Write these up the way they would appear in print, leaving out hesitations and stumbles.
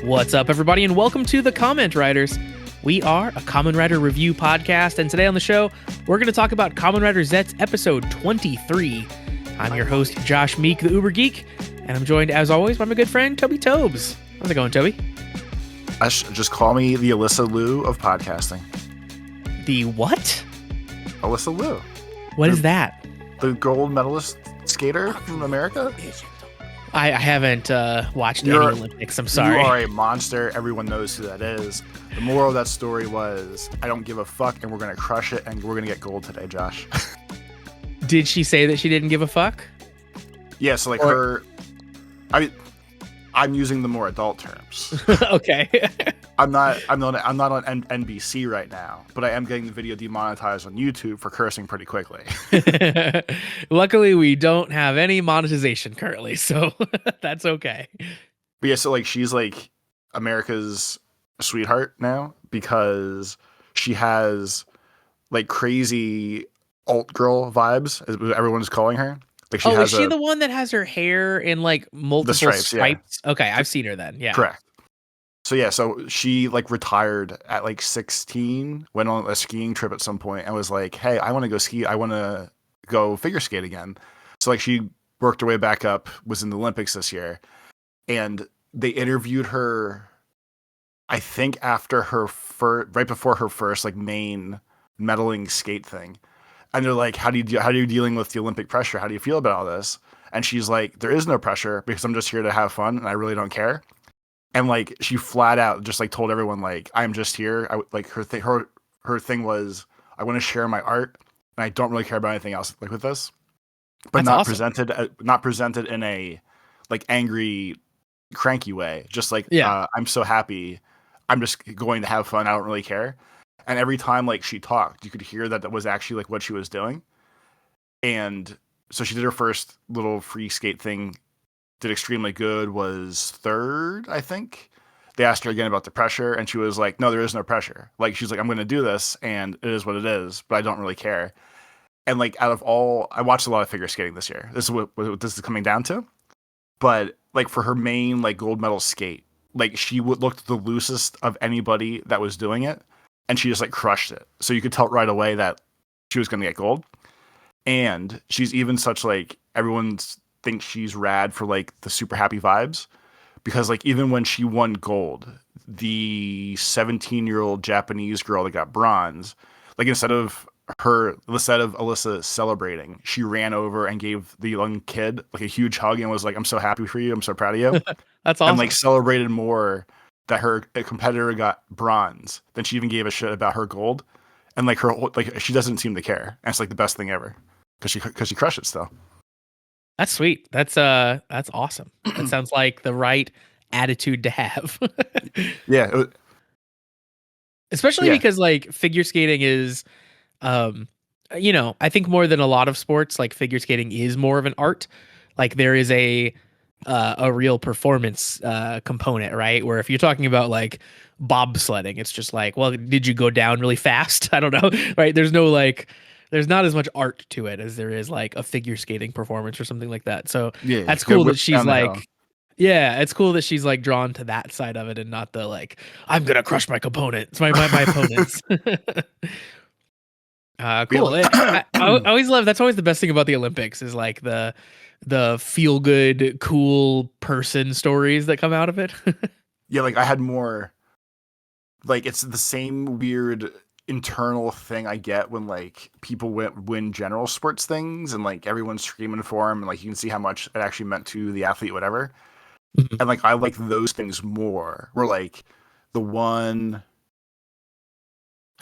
What's up, everybody, and welcome to the Comment Writers. We are a Kamen Rider review podcast, and today on the show, we're going to talk about Kamen Rider Zeztz episode 23. I'm your host, Josh Meek, the Uber Geek, and I'm joined, as always, by my good friend, Toby Tobes. How's it going, Toby? Just call me the Alyssa Liu of podcasting. The what? Alyssa Liu. What is that? The gold medalist skater from America? I haven't watched any Olympics. I'm sorry. You are a monster. Everyone knows who that is. The moral of that story was, I don't give a fuck, and we're going to crush it, and we're going to get gold today, Josh. Did she say that she didn't give a fuck? Yeah, so I'm using the more adult terms. Okay. I'm not on NBC right now, but I am getting the video demonetized on YouTube for cursing pretty quickly. Luckily, we don't have any monetization currently, so that's okay. But yeah, so she's America's sweetheart now because she has crazy alt girl vibes, as everyone's calling her. Is she the one that has her hair in multiple stripes? Yeah. Okay, I've seen her then. Yeah. Correct. So yeah, so she retired at 16, went on a skiing trip at some point and was like, "Hey, I want to go ski. I want to go figure skate again." So she worked her way back up, was in the Olympics this year, and they interviewed her, I think after right before her first main medaling skate thing. And they're like, how are you dealing with the Olympic pressure? How do you feel about all this? And she's like, there is no pressure because I'm just here to have fun and I really don't care. And she flat out just told everyone I'm just here. Her thing was, I want to share my art and I don't really care about anything else with this. But That's awesome. Not presented in a angry, cranky way. Just I'm so happy. I'm just going to have fun. I don't really care. And every time she talked, you could hear that was actually what she was doing. And so she did her first little free skate thing, did extremely good, was third, I think. They asked her again about the pressure, and she was like, no, there is no pressure. She's like, I'm going to do this, and it is what it is, but I don't really care. And out of all, I watched a lot of figure skating this year. This is what this is coming down to. But for her main gold medal skate, she looked the loosest of anybody that was doing it. And she just crushed it. So you could tell right away that she was going to get gold. And she's even such everyone thinks she's rad for the super happy vibes. Because even when she won gold, the 17-year-old Japanese girl that got bronze, instead of Alyssa celebrating, she ran over and gave the young kid a huge hug and was like, I'm so happy for you. I'm so proud of you. That's awesome. And celebrated more that her competitor got bronze than she even gave a shit about her gold. And she doesn't seem to care. And it's the best thing ever because she crushed it still. That's sweet. That's awesome. That sounds like the right attitude to have. Yeah. Especially because figure skating is, I think more than a lot of sports, figure skating is more of an art. There is a real performance component, right? Where if you're talking about bobsledding, it's just well, did you go down really fast? I don't know, right? There's no there's not as much art to it as there is a figure skating performance or something like that. So that's cool that she's it's cool that she's drawn to that side of it and not the I'm gonna crush my opponents, my opponents. Cool. I always love, that's always the best thing about the Olympics is the feel good, cool person stories that come out of it. Yeah, I had more it's the same weird internal thing I get when people win general sports things and everyone's screaming for them and you can see how much it actually meant to the athlete, whatever. Mm-hmm. And I like those things more. Where the one,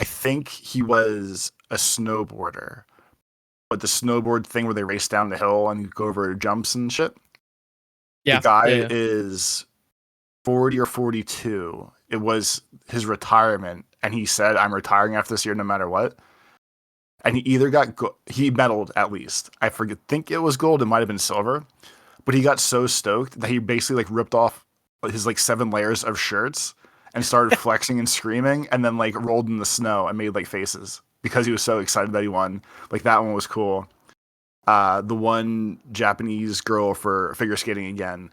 I think he was a snowboarder. But the snowboard thing where they race down the hill and go over jumps and shit. Yeah. The guy is 40 or 42. It was his retirement. And he said, I'm retiring after this year no matter what. And he either he medaled at least. I think it was gold. It might have been silver. But he got so stoked that he basically ripped off his 7 layers of shirts and started flexing and screaming and then rolled in the snow and made faces. Because he was so excited that he won. That one was cool. The one Japanese girl for figure skating again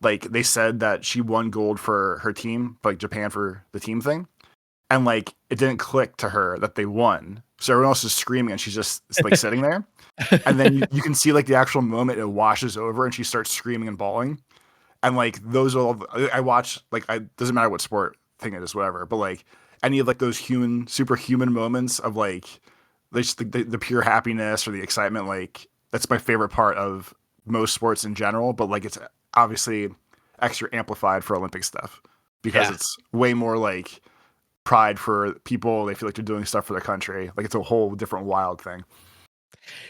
like they said that she won gold for her team, like Japan for the team thing, and like it didn't click to her that they won. So everyone else is screaming, and she's just like sitting there. And then you can see like the actual moment it washes over, and she starts screaming and bawling. And like those are all I watch. Like I doesn't matter what sport thing it is, whatever. But like any of like those superhuman moments of like just the pure happiness or the excitement, like that's my favorite part of most sports in general. But like it's obviously extra amplified for Olympic stuff because it's way more like pride for people. They feel like they're doing stuff for their country. Like it's a whole different wild thing.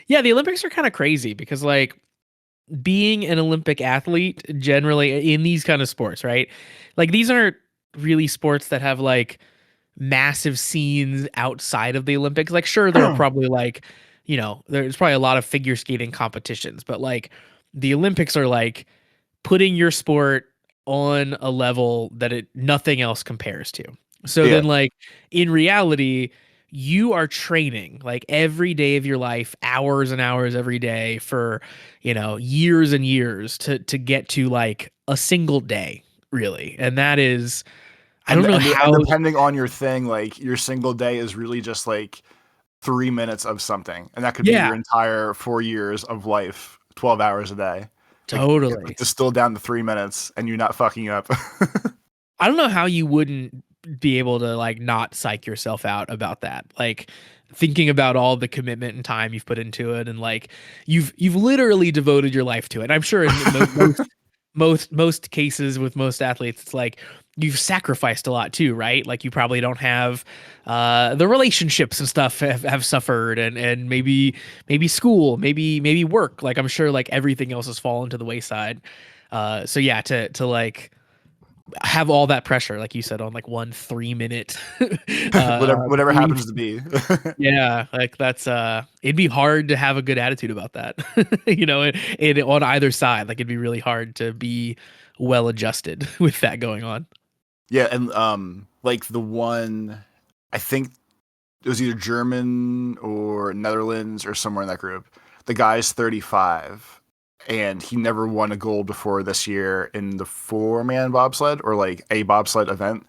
Yeah, the Olympics are kind of crazy because like being an Olympic athlete generally in these kind of sports, right? Like these aren't really sports that have like massive scenes outside of the Olympics. Like sure there are probably like, there's probably a lot of figure skating competitions, but like the Olympics are like putting your sport on a level that nothing else compares to. So then like in reality, you are training like every day of your life, hours and hours every day for, years and years to get to like a single day, really. And that is I don't know how. And depending on your thing, like your single day is really just like 3 minutes of something, and that could be your entire 4 years of life, 12 hours a day. Totally. Like, distill down to 3 minutes, and you're not fucking up. I don't know how you wouldn't be able to like not psych yourself out about that. Like thinking about all the commitment and time you've put into it, and like you've literally devoted your life to it. I'm sure in most cases with most athletes, it's like you've sacrificed a lot too, right? Like you probably don't have the relationships and stuff have suffered, and maybe school, maybe work. Like I'm sure like everything else has fallen to the wayside. So yeah, to like have all that pressure, like you said, on like 1 3 minute whatever happens to be. Yeah, like that's it'd be hard to have a good attitude about that. It on either side, like it'd be really hard to be well adjusted with that going on. Yeah, and like the one, I think it was either German or Netherlands or somewhere in that group. The guy's 35, and he never won a gold before this year in the 4-man bobsled or like a bobsled event.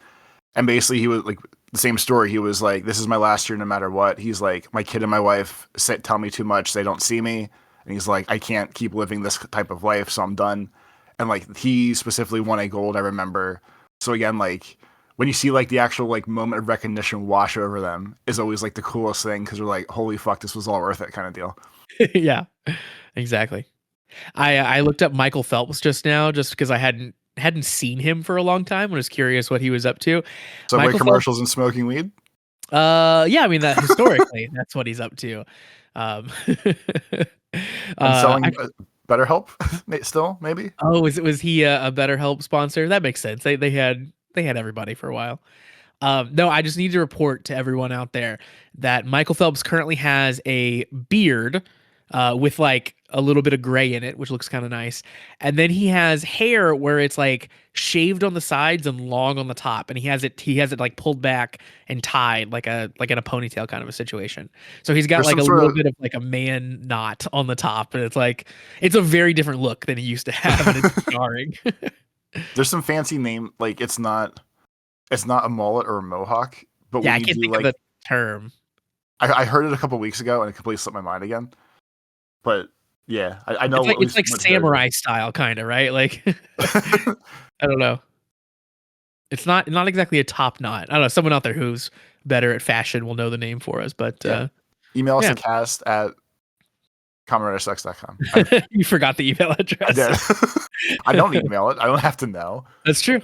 And basically, he was like the same story. He was like, "This is my last year, no matter what." He's like, "My kid and my wife tell me too much. They don't see me." And he's like, "I can't keep living this type of life, so I'm done." And like he specifically won a gold, I remember. So again, like when you see like the actual like moment of recognition wash over them is always like the coolest thing because they're like, "Holy fuck, this was all worth it," kind of deal. Yeah, exactly. I looked up Michael Phelps just now, just because I hadn't seen him for a long time. I was curious what he was up to. Subway commercials and smoking weed. Yeah, I mean that historically, that's what he's up to. And selling BetterHelp still, maybe. Oh, was he a BetterHelp sponsor? That makes sense. They had everybody for a while. No, I just need to report to everyone out there that Michael Phelps currently has a beard with like a little bit of gray in it, which looks kind of nice. And then he has hair where it's like shaved on the sides and long on the top, and he has it like pulled back and tied like in a ponytail kind of a situation. So he's got like a little bit of like a man knot on the top, and it's like it's a very different look than he used to have, and it's jarring. There's some fancy name, like it's not a mullet or a mohawk, but yeah, when I can't think like, of the term. I heard it a couple weeks ago and it completely slipped my mind again. But yeah, I know it's like samurai style, kind of, right? Like I don't know. It's not exactly a top knot. I don't know. Someone out there who's better at fashion will know the name for us. But email us at cast@kamenridersucks.com. You forgot the email address. I did. I don't email it. I don't have to know. That's true.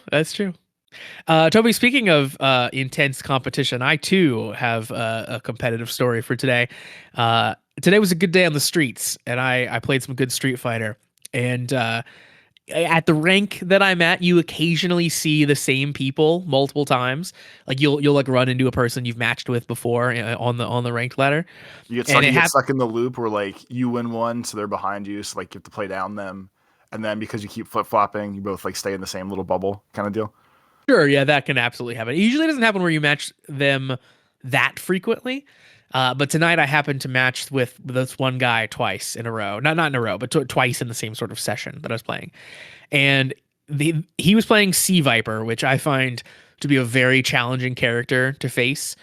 Toby, speaking of intense competition, I too have a competitive story for today. Today was a good day on the streets, and I played some good Street Fighter. And at the rank that I'm at, you occasionally see the same people multiple times. Like you'll like run into a person you've matched with before on the ranked ladder. You get stuck in the loop where like you win one, so they're behind you, so like you have to play down them, and then because you keep flip flopping, you both like stay in the same little bubble kind of deal. Sure, yeah, that can absolutely happen. It usually doesn't happen where you match them that frequently. But tonight I happened to match with this one guy twice in a row. Not in a row, but twice in the same sort of session that I was playing. And he was playing Sea Viper, which I find to be a very challenging character to face.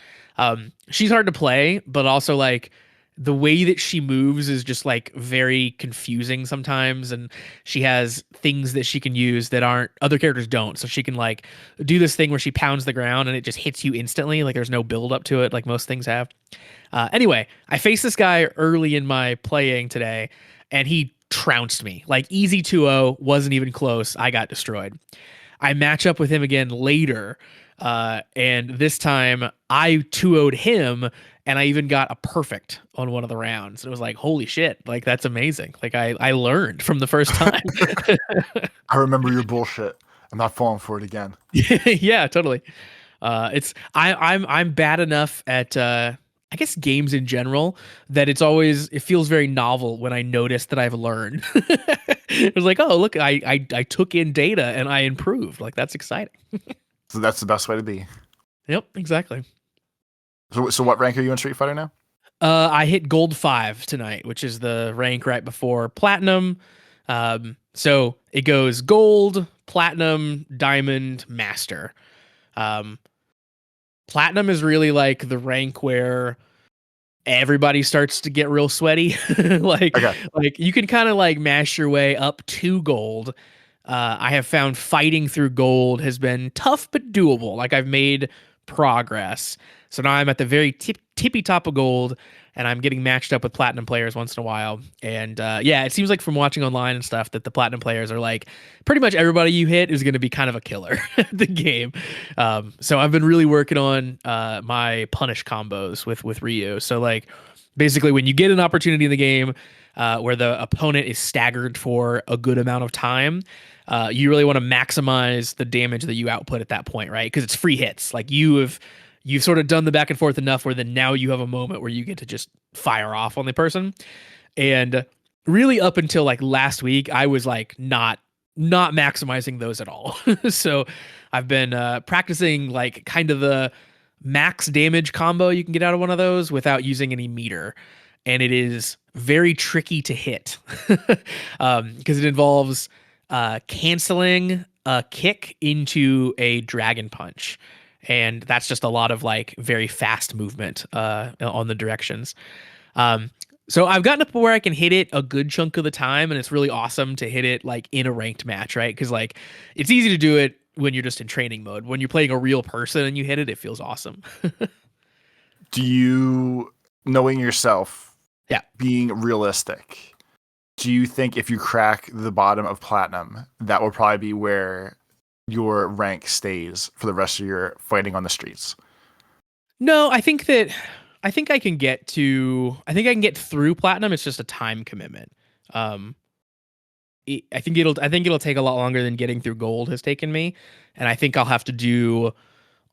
She's hard to play, but also like the way that she moves is just like very confusing sometimes, and she has things that she can use that aren't other characters don't. So she can like do this thing where she pounds the ground and it just hits you instantly, like there's no build up to it like most things have. Anyway, I faced this guy early in my playing today, and he trounced me like easy 2-0, wasn't even close. I got destroyed. I match up with him again later, and this time I 2-0'd him, and I even got a perfect on one of the rounds. It was like, holy shit, like that's amazing. Like I learned from the first time. I remember your bullshit. I'm not falling for it again. Yeah, totally. I'm bad enough at I guess games in general that it feels very novel when I notice that I've learned. It was like, oh look, I took in data and I improved. Like that's exciting. So that's the best way to be. Yep, exactly. So what rank are you in Street Fighter now? I hit gold 5 tonight, which is the rank right before platinum. So it goes gold, platinum, diamond, master. Um, Platinum is really like the rank where everybody starts to get real sweaty. like Okay. like you can kind of like mash your way up to gold. I have found fighting through gold has been tough but doable. Like I've made progress. So now I'm at the very tippy top of gold, and I'm getting matched up with platinum players once in a while. And yeah, it seems like from watching online and stuff that the platinum players are like pretty much everybody you hit is going to be kind of a killer at the game. So I've been really working on my punish combos with Ryu. So like basically when you get an opportunity in the game where the opponent is staggered for a good amount of time, you really want to maximize the damage that you output at that point, right? Because it's free hits. Like you've sort of done the back and forth enough where then now you have a moment where you get to just fire off on the person. And really up until like last week, I was like not maximizing those at all. So I've been practicing like kind of the max damage combo you can get out of one of those without using any meter. And it is very tricky to hit because it involves canceling a kick into a dragon punch. And that's just a lot of like very fast movement on the directions. So I've gotten up where I can hit it a good chunk of the time, and it's really awesome to hit it like in a ranked match, right? Because like it's easy to do it when you're just in training mode. When you're playing a real person and you hit it, it feels awesome. Do you, knowing yourself, yeah, being realistic, do you think if you crack the bottom of platinum, that will probably be where your rank stays for the rest of your fighting on the streets? No, I think I can get through platinum. It's just a time commitment. I think it'll take a lot longer than getting through gold has taken me, and I think I'll have to do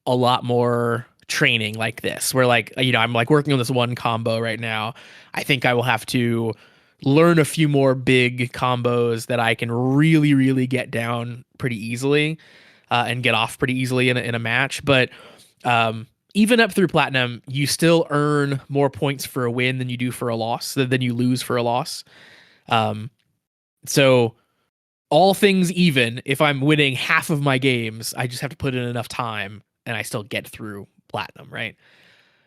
a lot more training like this, where like I'm like working on this one combo right now. I think I will have to learn a few more big combos that I can really really get down pretty easily and get off pretty easily in a match. But even up through platinum, you still earn more points for a win than you do for a loss, than you lose for a loss. So all things even, if I'm winning half of my games, I just have to put in enough time and I still get through platinum, right?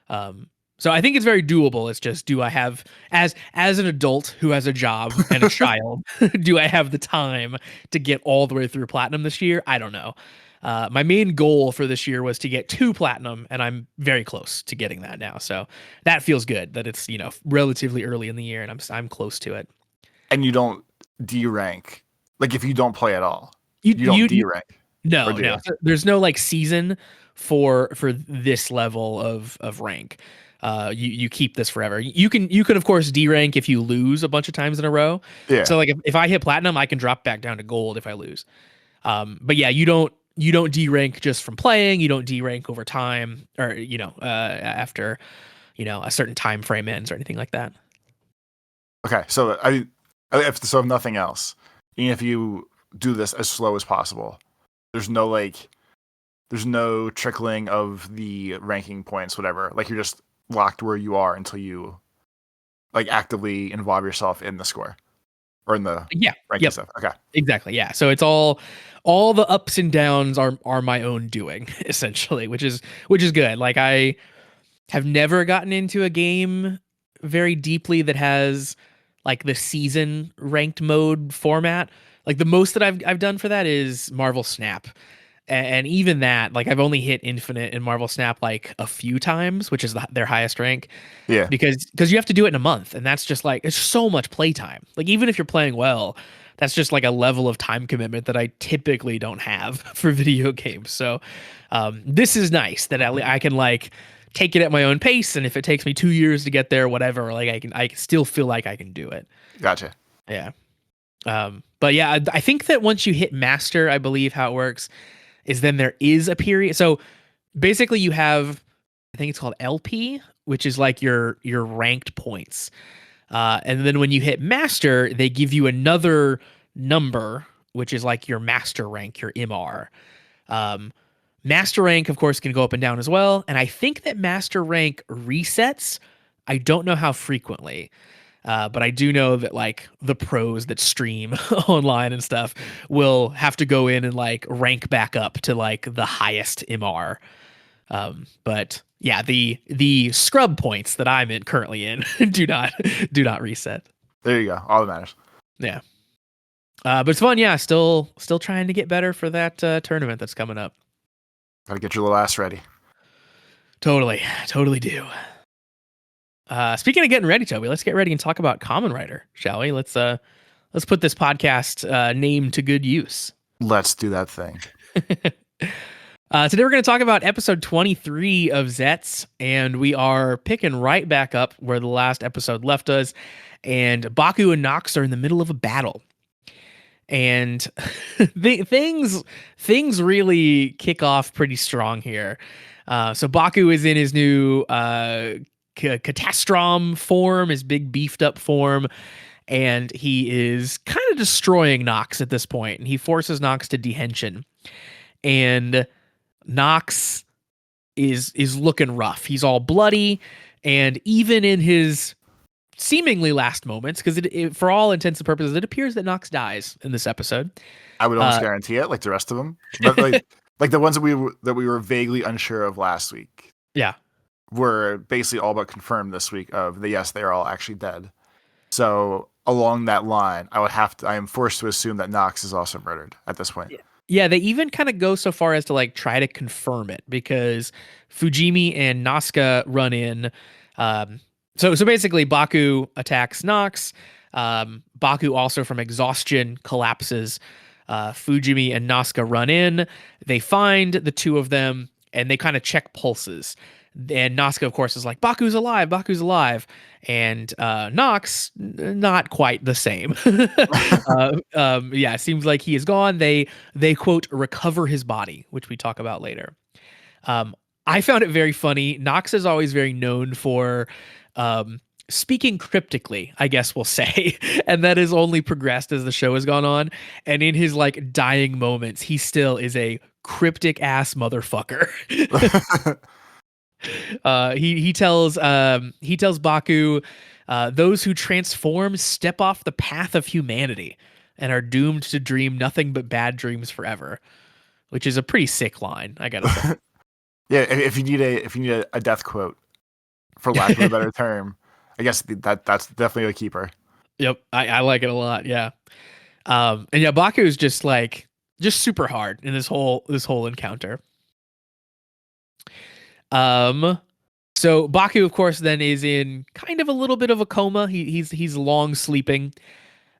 So I think it's very doable. It's just, do I have, as an adult who has a job and a child, do I have the time to get all the way through platinum this year? I don't know. My main goal for this year was to get to platinum, and I'm very close to getting that now. So that feels good that it's, relatively early in the year and I'm close to it. And you don't D rank, like if you don't play at all, you don't D rank. No. There's no like season for this level of rank. You keep this forever. You can of course D rank if you lose a bunch of times in a row. Yeah. So like if I hit platinum, I can drop back down to gold if I lose. But yeah, you don't D rank just from playing. You don't D rank over time, or after a certain time frame ends or anything like that. Okay, so if nothing else, even if you do this as slow as possible, there's no trickling of the ranking points, whatever. Like you're just locked where you are until you like actively involve yourself in the score, or in the Yeah. ranking Yep. stuff? Okay. Exactly. Yeah. So it's all the ups and downs are my own doing essentially, which is good. Like I have never gotten into a game very deeply that has like the season ranked mode format. Like the most that I've done for that is Marvel Snap. And even that, like I've only hit infinite in Marvel Snap like a few times, which is their highest rank. Yeah. Because you have to do it in a month, and that's just like it's so much playtime. Like even if you're playing well, that's just like a level of time commitment that I typically don't have for video games. So this is nice that I can like take it at my own pace, and if it takes me 2 years to get there, whatever, like I still feel like I can do it. Gotcha. Yeah. But yeah, I think that once you hit master, I believe how it works is then there is a period. So basically you have, I think it's called LP, which is like your ranked points. And then when you hit master, they give you another number, which is like your master rank, your MR. Um, Master rank, of course, can go up and down as well. And I think that master rank resets. I don't know how frequently. But I do know that like the pros that stream online and stuff will have to go in and like rank back up to like the highest MR. But yeah, the scrub points that I'm in currently in do not reset. There you go. All that matters. Yeah. But it's fun. Yeah. Still trying to get better for that tournament that's coming up. Gotta get your little ass ready. Totally do. Speaking of getting ready, Toby, let's get ready and talk about Kamen Rider, shall we? Let's put this podcast name to good use. Let's do that thing. Today we're going to talk about episode 23 of Zeztz, and we are picking right back up where the last episode left us, and Baku and Nox are in the middle of a battle. And things really kick off pretty strong here. So Baku is in his new Catastrom form, his big beefed up form, and he is kind of destroying Nox at this point, and he forces Nox to dehenshin. And Nox is looking rough. He's all bloody, and even in his seemingly last moments, because it for all intents and purposes, it appears that Nox dies in this episode. I would almost guarantee it, like the rest of them, but like the ones that we were vaguely unsure of last week. Yeah, were basically all but confirmed this week of yes, they are all actually dead. So along that line, I am forced to assume that Nox is also murdered at this point. Yeah, they even kind of go so far as to like try to confirm it because Fujimi and Nazca run in. So basically Baku attacks Nox. Baku also from exhaustion collapses. Fujimi and Nazca run in. They find the two of them and they kind of check pulses. And Nazca, of course, is like, Baku's alive. And Nox, not quite the same. Yeah, it seems like he is gone. They quote, recover his body, which we talk about later. I found it very funny. Nox is always very known for speaking cryptically, I guess we'll say. And that has only progressed as the show has gone on. And in his like dying moments, he still is a cryptic ass motherfucker. He tells Baku, those who transform step off the path of humanity and are doomed to dream nothing but bad dreams forever, which is a pretty sick line, I gotta say. Yeah, if you need a death quote, for lack of a better term, I guess that's definitely a keeper. Yep, I like it a lot. Yeah, and yeah, Baku is just super hard in this whole encounter. So Baku, of course, then is in kind of a little bit of a coma. He's long sleeping,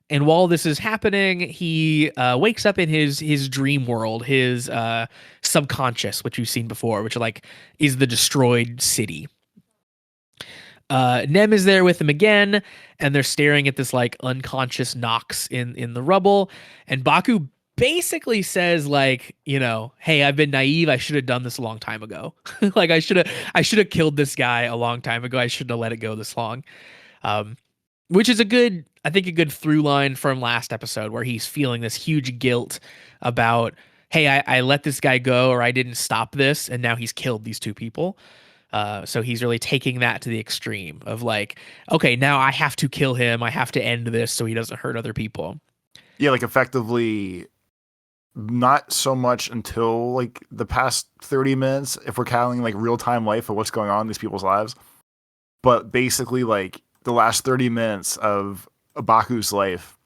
and while this is happening, he wakes up in his dream world, his subconscious, which you've seen before, which like is the destroyed city. Nem is there with him again, and they're staring at this like unconscious Nox in the rubble, and Baku basically says like, hey, I've been naive. I should have done this a long time ago. Like I should have killed this guy a long time ago. I shouldn't have let it go this long. Which is a good through line from last episode where he's feeling this huge guilt about, hey, I let this guy go or I didn't stop this, and now he's killed these two people. So he's really taking that to the extreme of like, okay, now I have to kill him. I have to end this so he doesn't hurt other people. Yeah, like effectively not so much until like the past 30 minutes, if we're counting like real time life of what's going on in these people's lives. But basically, like the last 30 minutes of Baku's life,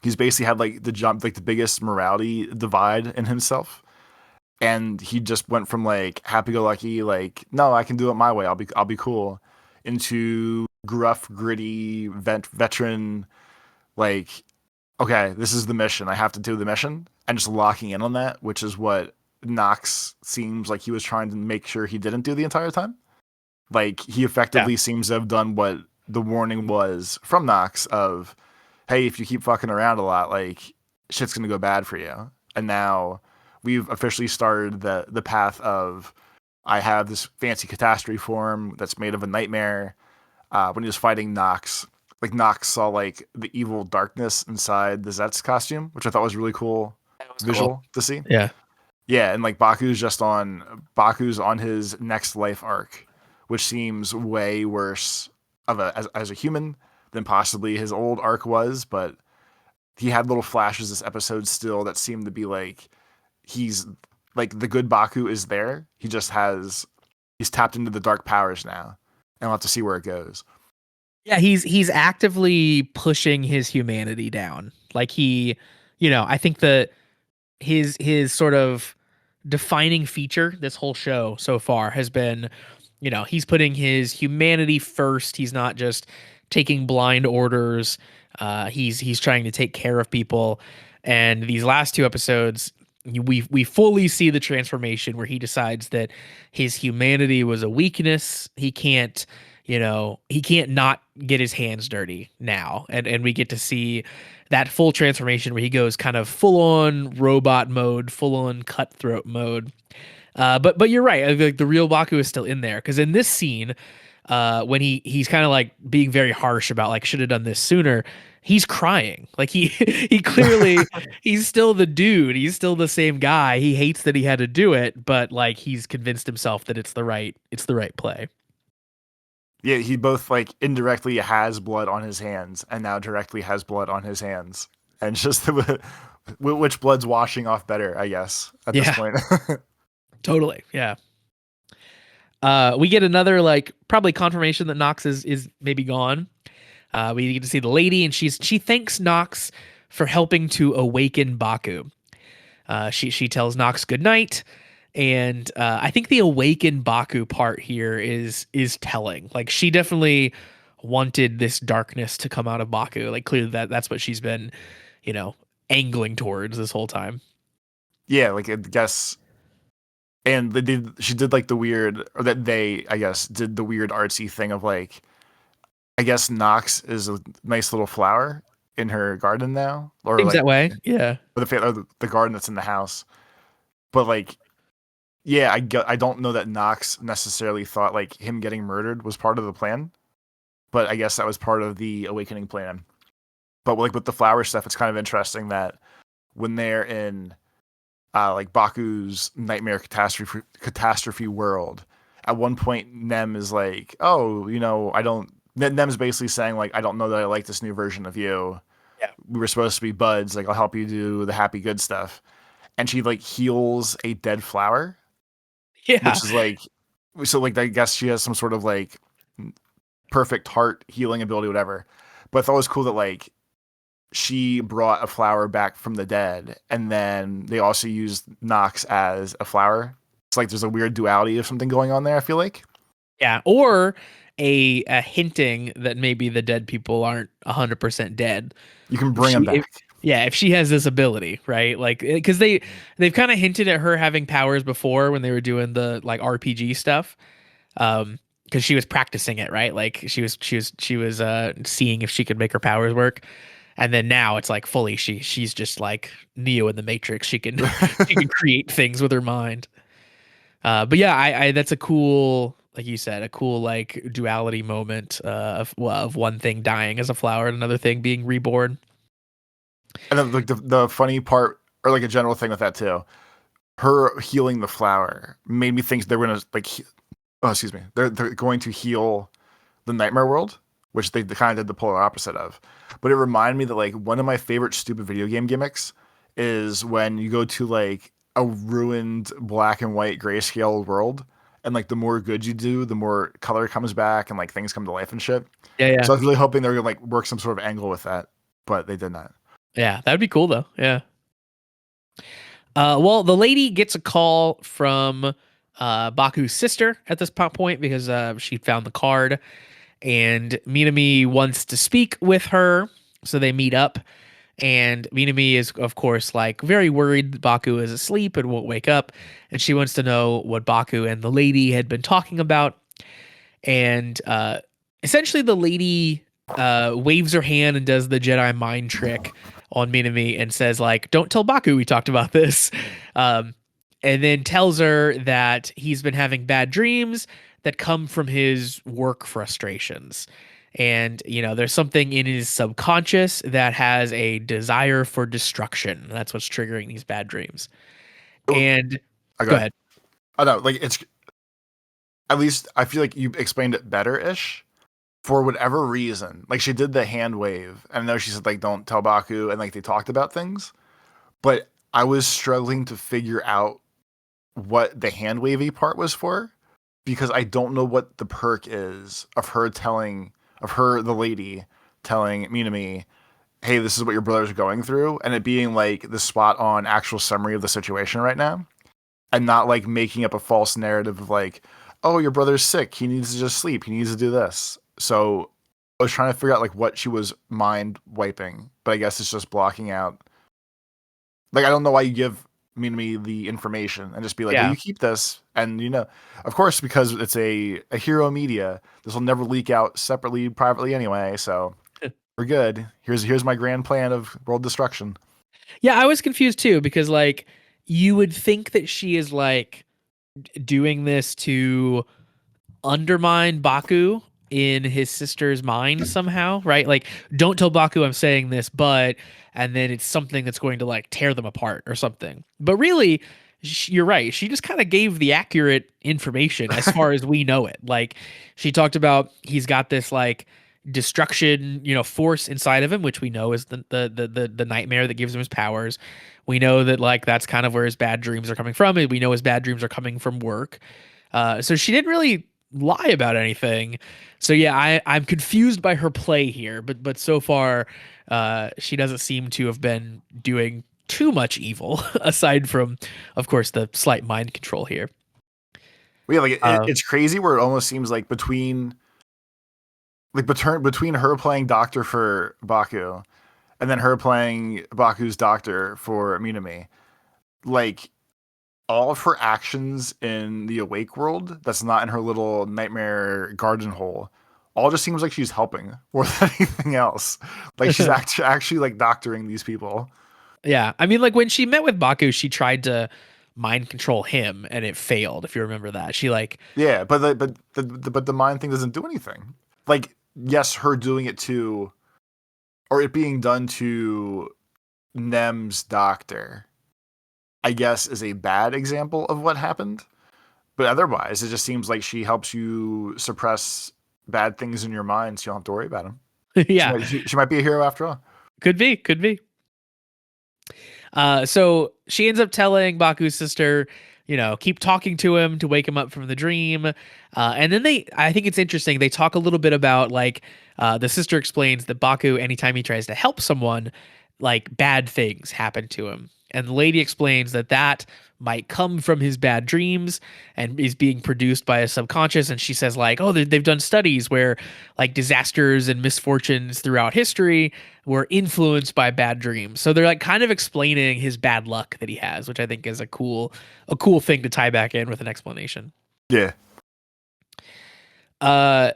he's basically had like the biggest morality divide in himself. And he just went from like happy go lucky, like, no, I can do it my way, I'll be cool, into gruff, gritty, veteran, like, okay, this is the mission. I have to do the mission, and just locking in on that, which is what Knox seems like he was trying to make sure he didn't do the entire time. Like he effectively seems to have done what the warning was from Knox of, hey, if you keep fucking around a lot, like shit's gonna go bad for you. And now we've officially started the path of I have this fancy catastrophe form that's made of a nightmare. When he was fighting Knox, like Knox saw like the evil darkness inside the Zeztz costume, which I thought was really cool visual to see. Yeah. Yeah, and like Baku's on his next life arc, which seems way worse as a human than possibly his old arc was, but he had little flashes this episode still that seemed to be like he's like the good Baku is there. He's tapped into the dark powers now. And we'll have to see where it goes. Yeah, he's actively pushing his humanity down. Like I think that his sort of defining feature this whole show so far has been, he's putting his humanity first. He's not just taking blind orders. He's trying to take care of people. And these last two episodes, we fully see the transformation where he decides that his humanity was a weakness. He can't not get his hands dirty now. And we get to see that full transformation where he goes kind of full on robot mode, full on cutthroat mode. But you're right. Like the real Baku is still in there because in this scene, when he's kind of like being very harsh about like should have done this sooner. He's crying. Like he clearly he's still the dude. He's still the same guy. He hates that he had to do it, but like he's convinced himself that it's the right play. Yeah, he both like indirectly has blood on his hands and now directly has blood on his hands. And just which blood's washing off better, I guess, at this point. Totally. Yeah. We get another like probably confirmation that Nox is maybe gone. We get to see the lady, and she thanks Nox for helping to awaken Baku. She tells Nox good night, and I think the awaken Baku part here is telling. Like she definitely wanted this darkness to come out of Baku. Like clearly that's what she's been, angling towards this whole time. Yeah, like I guess. And she did like the weird, or that they, I guess, did the weird artsy thing of like, I guess Nox is a nice little flower in her garden now, or Seems like that way, yeah. Or the garden that's in the house. But like, yeah, I don't know that Nox necessarily thought like him getting murdered was part of the plan, but I guess that was part of the awakening plan. But like with the flower stuff, it's kind of interesting that when they're in like Baku's nightmare catastrophe world, at one point Nem is like, oh, Nem's basically saying like, I don't know that I like this new version of you. Yeah. We were supposed to be buds. Like, I'll help you do the happy good stuff. And she like heals a dead flower. Yeah. Which is like, so like, I guess she has some sort of like perfect heart healing ability, whatever. But I thought it was cool that like, she brought a flower back from the dead, and then they also used Nox as a flower. It's like there's a weird duality of something going on there, I feel like. Yeah, or a hinting that maybe the dead people aren't 100% dead. You can bring them back. If she has this ability, right? Like, because they've kind of hinted at her having powers before when they were doing the like RPG stuff. Because she was practicing it, right? Like she was seeing if she could make her powers work. And then now it's like fully she's just like Neo in the Matrix. She can create things with her mind. But yeah, I that's a cool, like you said, a cool like duality moment of one thing dying as a flower and another thing being reborn. And then like the funny part, or like a general thing with that too, her healing the flower made me think they were gonna like Oh, excuse me. They're going to heal the nightmare world, which they kind of did the polar opposite of. But it reminded me that like one of my favorite stupid video game gimmicks is when you go to like a ruined black and white grayscale world, and like the more good you do, the more color comes back and like things come to life and shit. Yeah, yeah. So I was really hoping they were gonna like work some sort of angle with that, but they did not. Yeah, that'd be cool though. Yeah. Well, the lady gets a call from Baku's sister at this point because she found the card, and Minami wants to speak with her, so they meet up. And Minami is, of course, like very worried that Baku is asleep and won't wake up, and she wants to know what Baku and the lady had been talking about. And essentially, the lady waves her hand and does the Jedi mind trick on Minami and says, like, "Don't tell Baku we talked about this," um, and then tells her that he's been having bad dreams that come from his work frustrations. And, there's something in his subconscious that has a desire for destruction. That's what's triggering these bad dreams. Oh, And go okay. ahead. I know, like it's at least I feel like you explained it better ish. For whatever reason, like she did the hand wave, and I know she said like don't tell Baku, and like they talked about things, but I was struggling to figure out what the hand wavy part was for because I don't know what the perk is of her the lady telling Minami, hey, this is what your brothers are going through, and it being like the spot on actual summary of the situation right now, and not like making up a false narrative of like, oh, your brother's sick, he needs to just sleep, he needs to do this. So I was trying to figure out like what she was mind wiping, but I guess it's just blocking out. Like I don't know why you give me the information and just be like, well, Yeah. you keep this, and of course, because it's a hero media, this will never leak out separately, privately anyway. So we're good. Here's my grand plan of world destruction. Yeah, I was confused too because like you would think that she is like doing this to undermine Baku in his sister's mind somehow, right? Like, don't tell Baku I'm saying this, but, and then it's something that's going to like tear them apart or something. But really, you're right. She just kind of gave the accurate information as far as we know it. Like, she talked about he's got this like destruction, force inside of him, which we know is the nightmare that gives him his powers. We know that like that's kind of where his bad dreams are coming from. And we know his bad dreams are coming from work. So she didn't really lie about anything. So yeah, I'm confused by her play here, but so far, she doesn't seem to have been doing too much evil aside from, of course, the slight mind control here. Well, yeah, like Uh, it's crazy where it almost seems like between her playing doctor for Baku and then her playing Baku's doctor for Minami, like all of her actions in the awake world that's not in her little nightmare garden hole all just seems like she's helping more than anything else. Like she's actually like doctoring these people. yeah, I mean, like when she met with Baku, she tried to mind control him, and it failed. If you remember that, she like Yeah, but the mind thing doesn't do anything. Like yes, her doing it to or it being done to Nem's doctor, I guess, is a bad example of what happened. But otherwise, it just seems like she helps you suppress bad things in your mind, so you don't have to worry about them. She yeah, might, she might be a hero after all. could be. So she ends up telling Baku's sister, keep talking to him to wake him up from the dream. And then I think it's interesting. They talk a little bit about like, the sister explains that Baku, anytime he tries to help someone, like bad things happen to him. And the lady explains that that might come from his bad dreams and is being produced by a subconscious. And she says like, oh, they've done studies where like disasters and misfortunes throughout history were influenced by bad dreams. So they're like kind of explaining his bad luck that he has, which I think is a cool thing to tie back in with an explanation. Yeah. Uh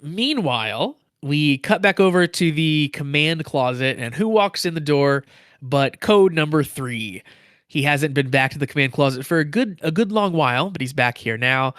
Meanwhile, we cut back over to the command closet, and who walks in the door but code number 3. He hasn't been back to the command closet for a good long while, but he's back here now.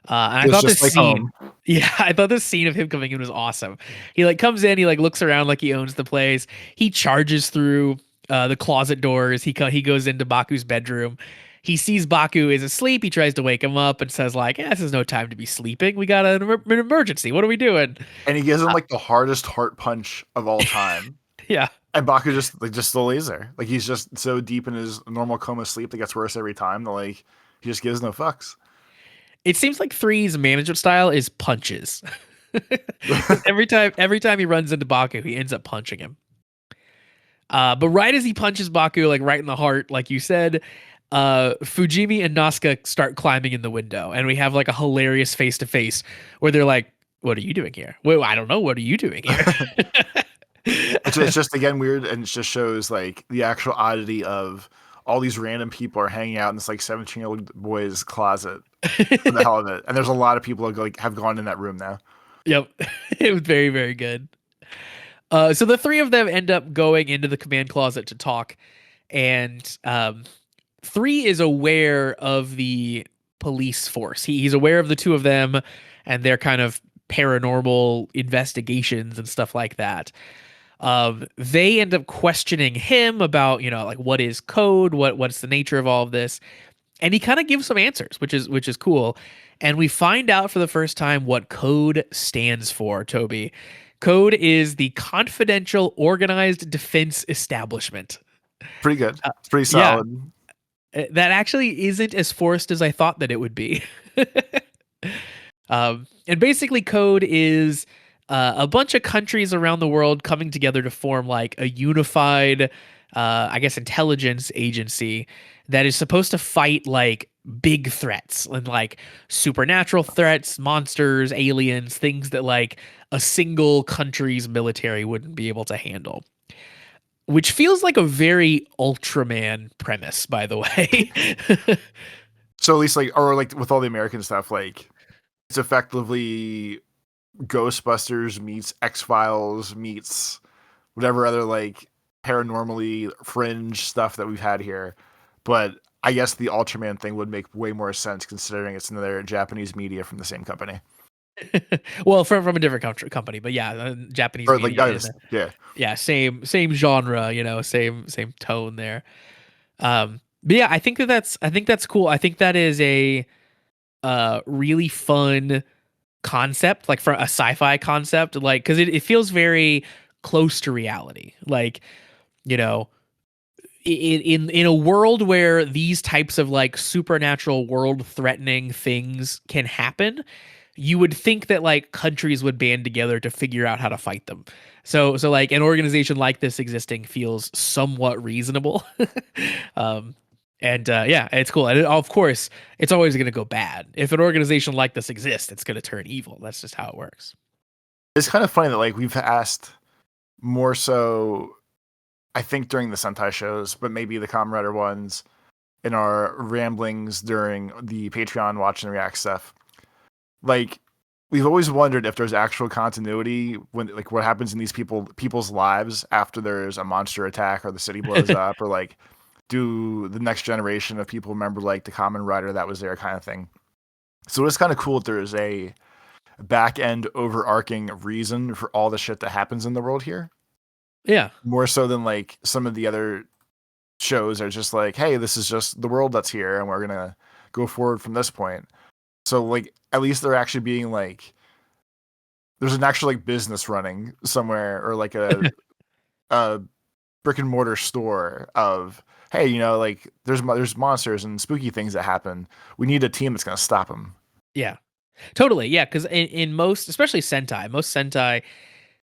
And I It's thought this just like scene, home. yeah, I thought this scene of him coming in was awesome. He like comes in, he like looks around like he owns the place. He charges through the closet doors. He goes into Baku's bedroom. he sees Baku is asleep. He tries to wake him up and says like, "This is no time to be sleeping. We got an emergency. What are we doing?" And he gives him like the hardest heart punch of all time. Yeah. And Baku just still lays there. Like he's just so deep in his normal coma sleep that gets worse every time that like he just gives no fucks. It seems like Three's management style is punches. every time he runs into Baku, he ends up punching him. But right as he punches Baku, like right in the heart, like you said, Fujimi and Nazca start climbing in the window, and we have like a hilarious face to face where they're like, "What are you doing here?" Well, I don't know. What are you doing here? It's just again weird, and it just shows like the actual oddity of all these random people are hanging out in this like 17-year-old boy's closet for the hell of it. And there's a lot of people who like have gone in that room now. Yep, it was very very good. So the three of them end up going into the command closet to talk, and Three is aware of the police force. He's aware of the two of them and their kind of paranormal investigations and stuff like that. They end up questioning him about, like what is code, what's the nature of all of this, and he kind of gives some answers, which is cool. And we find out for the first time what code stands for, Toby. Code is the Confidential Organized Defense Establishment. Pretty good. It's pretty solid. Yeah. That actually isn't as forced as I thought that it would be. And basically, code is a bunch of countries around the world coming together to form like a unified, I guess, intelligence agency that is supposed to fight like big threats and like supernatural threats, monsters, aliens, things that like a single country's military wouldn't be able to handle. Which feels like a very Ultraman premise, by the way. So at least like, or like with all the American stuff, like it's effectively Ghostbusters meets X-Files meets whatever other like paranormally fringe stuff that we've had here. But I guess the Ultraman thing would make way more sense considering it's another Japanese media from the same company. Well, from a different company, but yeah, Japanese or media, like, yeah, same genre, same tone there. But yeah, I think that's cool. I think that is a really fun concept, like for a sci-fi concept, like because it feels very close to reality, like you know in a world where these types of like supernatural world threatening things can happen, you would think that like countries would band together to figure out how to fight them. So like an organization like this existing feels somewhat reasonable. Yeah, it's cool. And of course, it's always going to go bad. If an organization like this exists, it's going to turn evil. That's just how it works. It's kind of funny that like we've asked more so, I think during the Sentai shows, but maybe the Kamen Rider ones in our ramblings during the Patreon watch and react stuff. Like we've always wondered if there's actual continuity when like what happens in these people's lives after there's a monster attack or the city blows up, or like do the next generation of people remember like the Kamen Rider that was there kind of thing. So it's kind of cool if there's a back end overarching reason for all the shit that happens in the world here. Yeah. More so than like some of the other shows are just like, hey, this is just the world that's here and we're going to go forward from this point. So like at least they're actually being like there's an actual like business running somewhere, or like a brick and mortar store of, hey, like there's monsters and spooky things that happen. We need a team that's going to stop them. Yeah, totally. Yeah, because in most, especially most Sentai,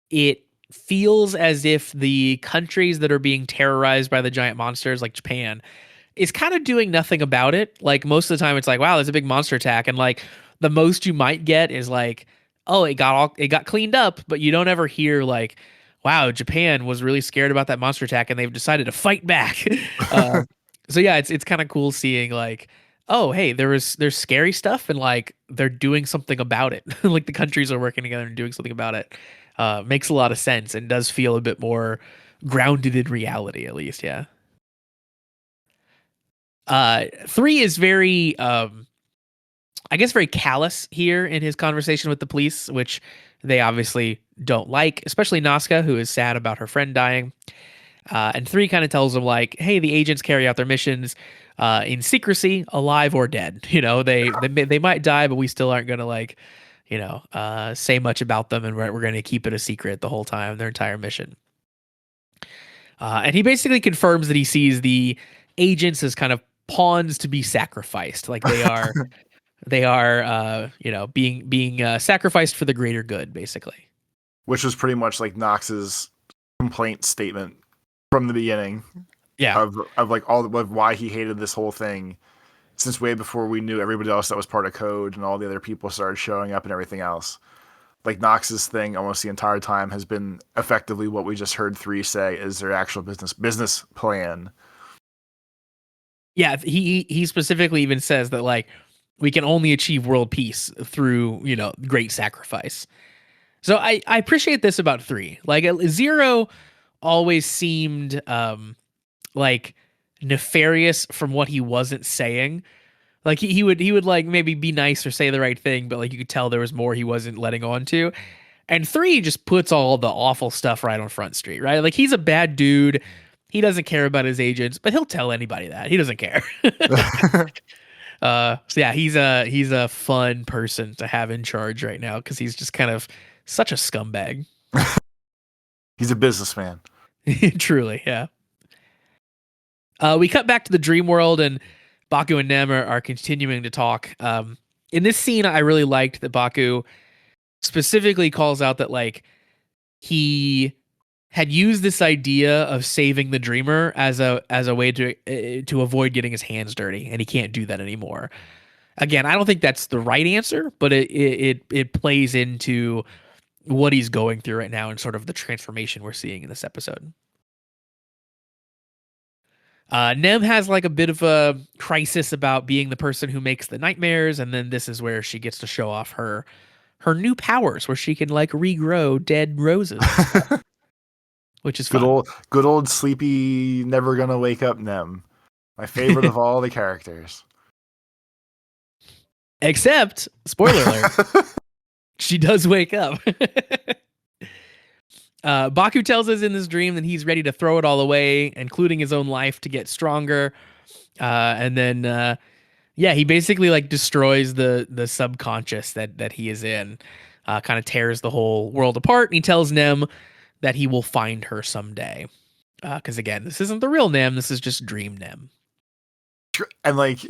it feels as if the countries that are being terrorized by the giant monsters, like Japan, is kind of doing nothing about it. Like most of the time, it's like, wow, there's a big monster attack, and like the most you might get is like, oh, it got cleaned up, but you don't ever hear like, wow, Japan was really scared about that monster attack and they've decided to fight back. So yeah, it's kind of cool seeing like, oh, hey, there's scary stuff and like they're doing something about it. Like the countries are working together and doing something about it. Makes a lot of sense and does feel a bit more grounded in reality, at least. Yeah. Three is very, I guess, very callous here in his conversation with the police, which they obviously don't like, especially Nazca, who is sad about her friend dying. And Three kind of tells him like, hey, the agents carry out their missions. in secrecy, alive or dead. You know, they might die, but we still aren't gonna like, say much about them, and we're gonna keep it a secret the whole time, their entire mission. And he basically confirms that he sees the agents as kind of pawns to be sacrificed, like they are being sacrificed for the greater good, basically. Which was pretty much like Knox's complaint statement from the beginning. Yeah. Of like all of why he hated this whole thing since way before we knew everybody else that was part of Code and all the other people started showing up and everything else. Like Knox's thing almost the entire time has been effectively what we just heard 3 say is their actual business plan. Yeah, he specifically even says that like we can only achieve world peace through, great sacrifice. So I appreciate this about 3. Like 0 always seemed like nefarious from what he wasn't saying. Like he would like maybe be nice or say the right thing, but like you could tell there was more he wasn't letting on to. And 3 just puts all the awful stuff right on Front Street, right? Like he's a bad dude. He doesn't care about his agents, but he'll tell anybody that. He doesn't care. So yeah, he's a fun person to have in charge right now because he's just kind of such a scumbag. He's a businessman. Truly, yeah. We cut back to the dream world, and Baku and Nem are continuing to talk. In this scene, I really liked that Baku specifically calls out that like he had used this idea of saving the dreamer as a way to avoid getting his hands dirty, and he can't do that anymore. Again, I don't think that's the right answer, but it plays into what he's going through right now and sort of the transformation we're seeing in this episode. Nem has like a bit of a crisis about being the person who makes the nightmares, and then this is where she gets to show off her new powers, where she can like regrow dead roses, which is fun. Good old sleepy, never gonna wake up Nem, my favorite of all the characters. Except, spoiler alert, she does wake up. Baku tells us in this dream that he's ready to throw it all away, including his own life, to get stronger. And then, he basically like destroys the subconscious that he is in, kind of tears the whole world apart. And he tells Nem that he will find her someday. Because again, this isn't the real Nem. This is just dream Nem. And like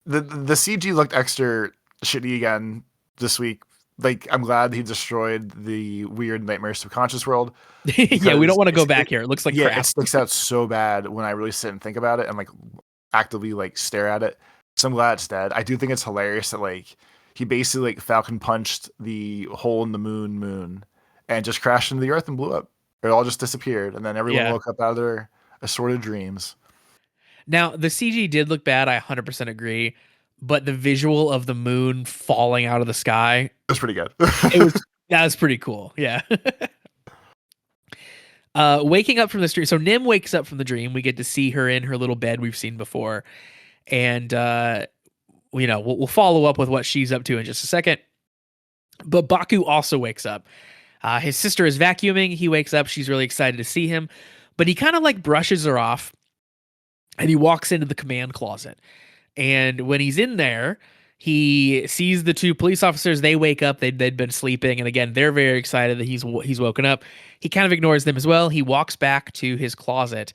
the CG looked extra shitty again this week. Like, I'm glad he destroyed the weird nightmare subconscious world. Yeah, we don't want to go back here. It looks like crap. It sticks out so bad when I really sit and think about it and like actively like stare at it. So I'm glad it's dead. I do think it's hilarious that like he basically like Falcon punched the hole in the moon and just crashed into the earth and blew up. It all just disappeared, and then everyone woke up out of their assorted dreams. Now, the CG did look bad. I 100% agree. But the visual of the moon falling out of the sky, was pretty good. That was pretty cool. Yeah. Waking up from the dream. So Nem wakes up from the dream. We get to see her in her little bed we've seen before. And, we'll follow up with what she's up to in just a second. But Baku also wakes up. His sister is vacuuming. He wakes up. She's really excited to see him. But he kind of like brushes her off. And he walks into the command closet. And when he's in there, he sees the 2 police officers. They wake up. They'd been sleeping. And again, they're very excited that he's woken up. He kind of ignores them as well. He walks back to his closet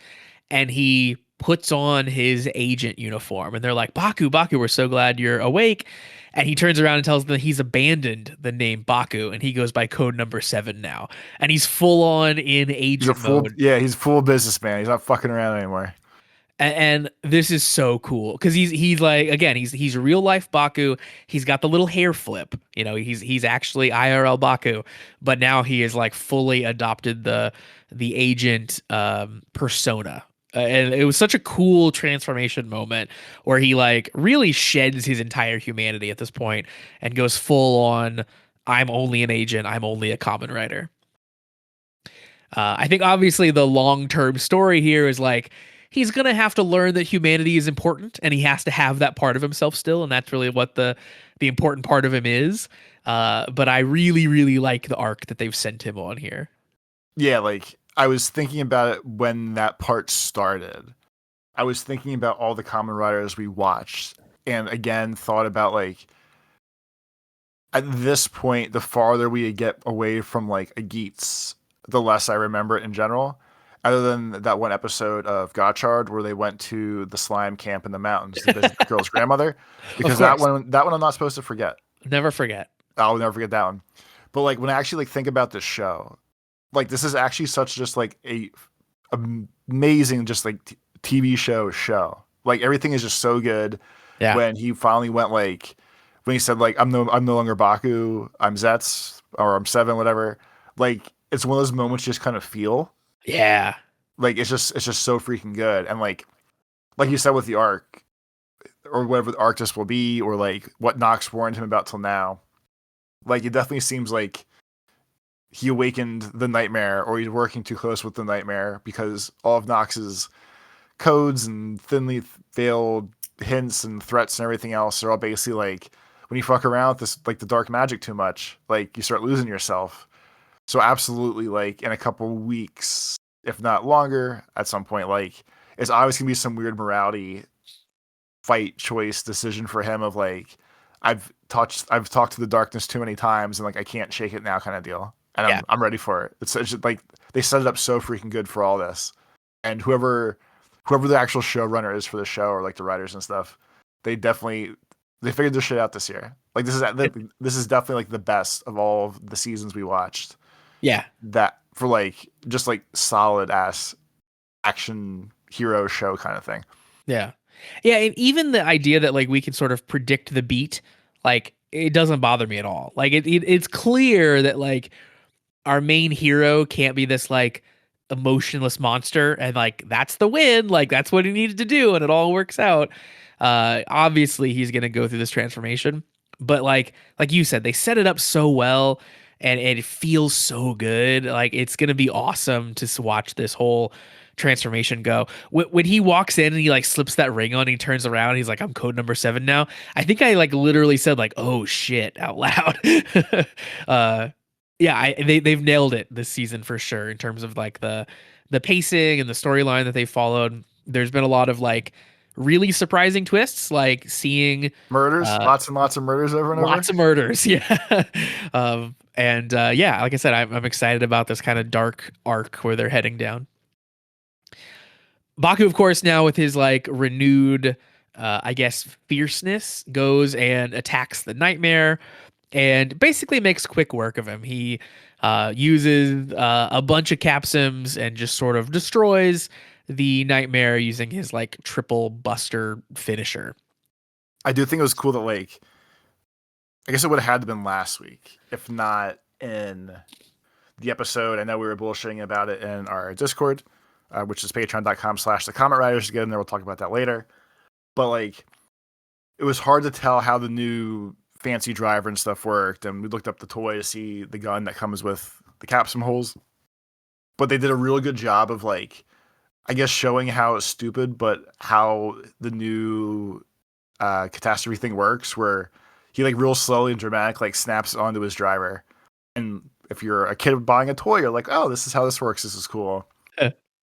and he puts on his agent uniform. And they're like, Baku, we're so glad you're awake. And he turns around and tells them he's abandoned the name Baku and he goes by code number 7 now. And he's full on in agent mode. Yeah, he's full businessman. He's not fucking around anymore. And this is so cool because he's like, again, he's real life Baku. He's got the little hair flip, he's actually IRL Baku, but now he is like fully adopted the agent persona. And it was such a cool transformation moment where he like really sheds his entire humanity at this point and goes full on, I'm only an agent. I'm only a Kamen Rider. I think obviously the long-term story here is like, he's going to have to learn that humanity is important and he has to have that part of himself still. And that's really what the important part of him is. But I really, really like the arc that they've sent him on here. Yeah. Like I was thinking about it when that part started I was thinking about all the Kamen Riders we watched, and again thought about like at this point, the farther we get away from like a Geats, the less I remember it in general. Other than that one episode of Gotchard where they went to the slime camp in the mountains to visit the girl's grandmother, Of because course. that one I'm not supposed to forget. Never forget. I'll never forget that one. But like when I actually like think about this show, like this is actually such just like a amazing just like TV show. Like everything is just so good. Yeah. When he finally went like when he said like I'm no longer Baku, I'm Zeztz or I'm Seven, whatever. Like it's one of those moments you just kind of feel. Yeah. Like it's just so freaking good. And like you said with the arc or whatever the arc just will be, or like what Nox warned him about till now. Like it definitely seems like he awakened the nightmare, or he's working too close with the nightmare, because all of Nox's codes and thinly veiled hints and threats and everything else are all basically like when you fuck around with this like the dark magic too much, like you start losing yourself. So absolutely, like in a couple weeks, if not longer, at some point, like it's always gonna be some weird morality fight choice decision for him of like I've talked to the darkness too many times and like I can't shake it now kind of deal. And Yeah. I'm ready for it. It's just like they set it up so freaking good for all this. And whoever the actual showrunner is for the show, or like the writers and stuff, they figured this shit out this year. Like this is definitely like the best of all of the seasons we watched. Yeah. That for like just like solid ass action hero show kind of thing. Yeah. Yeah, and even the idea that like we can sort of predict the beat, like it doesn't bother me at all. Like it's clear that like our main hero can't be this like emotionless monster, and like that's the win, like that's what he needed to do, and it all works out. Obviously he's gonna go through this transformation, but like you said, they set it up so well, and it feels so good. Like it's gonna be awesome to watch this whole transformation go. When he walks in and he like slips that ring on, and he turns around, and he's like, I'm code number 7 now. I think I like literally said like, oh shit, out loud. uh yeah, they've nailed it this season for sure in terms of like the pacing and the storyline that they followed. There's been a lot of like really surprising twists, like seeing Murders, lots and lots of murders over and over. lots of murders, yeah. And yeah, like I said, I'm excited about this kind of dark arc where they're heading down. Baku, of course, now with his like renewed, I guess, fierceness, goes and attacks the nightmare and basically makes quick work of him. He uses a bunch of capsims and just sort of destroys the nightmare using his like triple buster finisher. I do think it was cool that like I guess it would have had to been last week, if not in the episode. I know we were bullshitting about it in our Discord, which is patreon.com/the Kamen Riders. Get in there, we'll talk about that later. But like it was hard to tell how the new fancy driver and stuff worked, and we looked up the toy to see the gun that comes with the capsule holes. But they did a really good job of like I guess showing how it's stupid, but how the new catastrophe thing works, where he like real slowly and dramatic like snaps onto his driver. And if you're a kid buying a toy, you're like, oh, this is how this works. This is cool.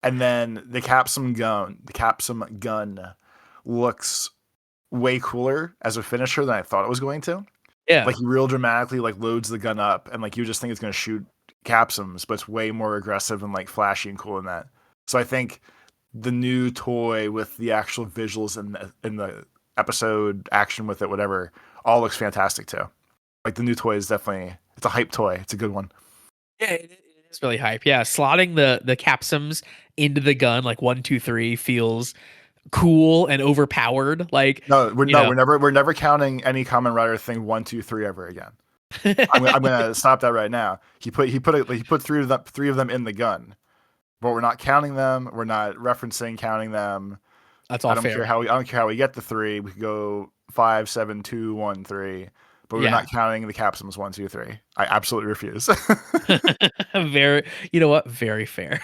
And then the capsum gun looks way cooler as a finisher than I thought it was going to. Yeah. Like he real dramatically like loads the gun up, and like you just think it's going to shoot capsums, but it's way more aggressive and like flashy and cool than that. So I think the new toy with the actual visuals in the episode action with it, whatever, all looks fantastic too. Like the new toy is definitely, it's a hype toy. It's a good one. Yeah, it is really hype. Yeah, slotting the capsims into the gun like 1, 2, 3 feels cool and overpowered. Like we're never counting any Kamen Rider thing 1, 2, 3 ever again. I'm gonna stop that right now. He put three of them in the gun, but we're not counting them. We're not referencing counting them. That's all fair. I don't care how we get the 3. We could go 5, 7, 2, 1, 3. But we're not counting the capsims 1, 2, 3. I absolutely refuse. Very, you know what? Very fair.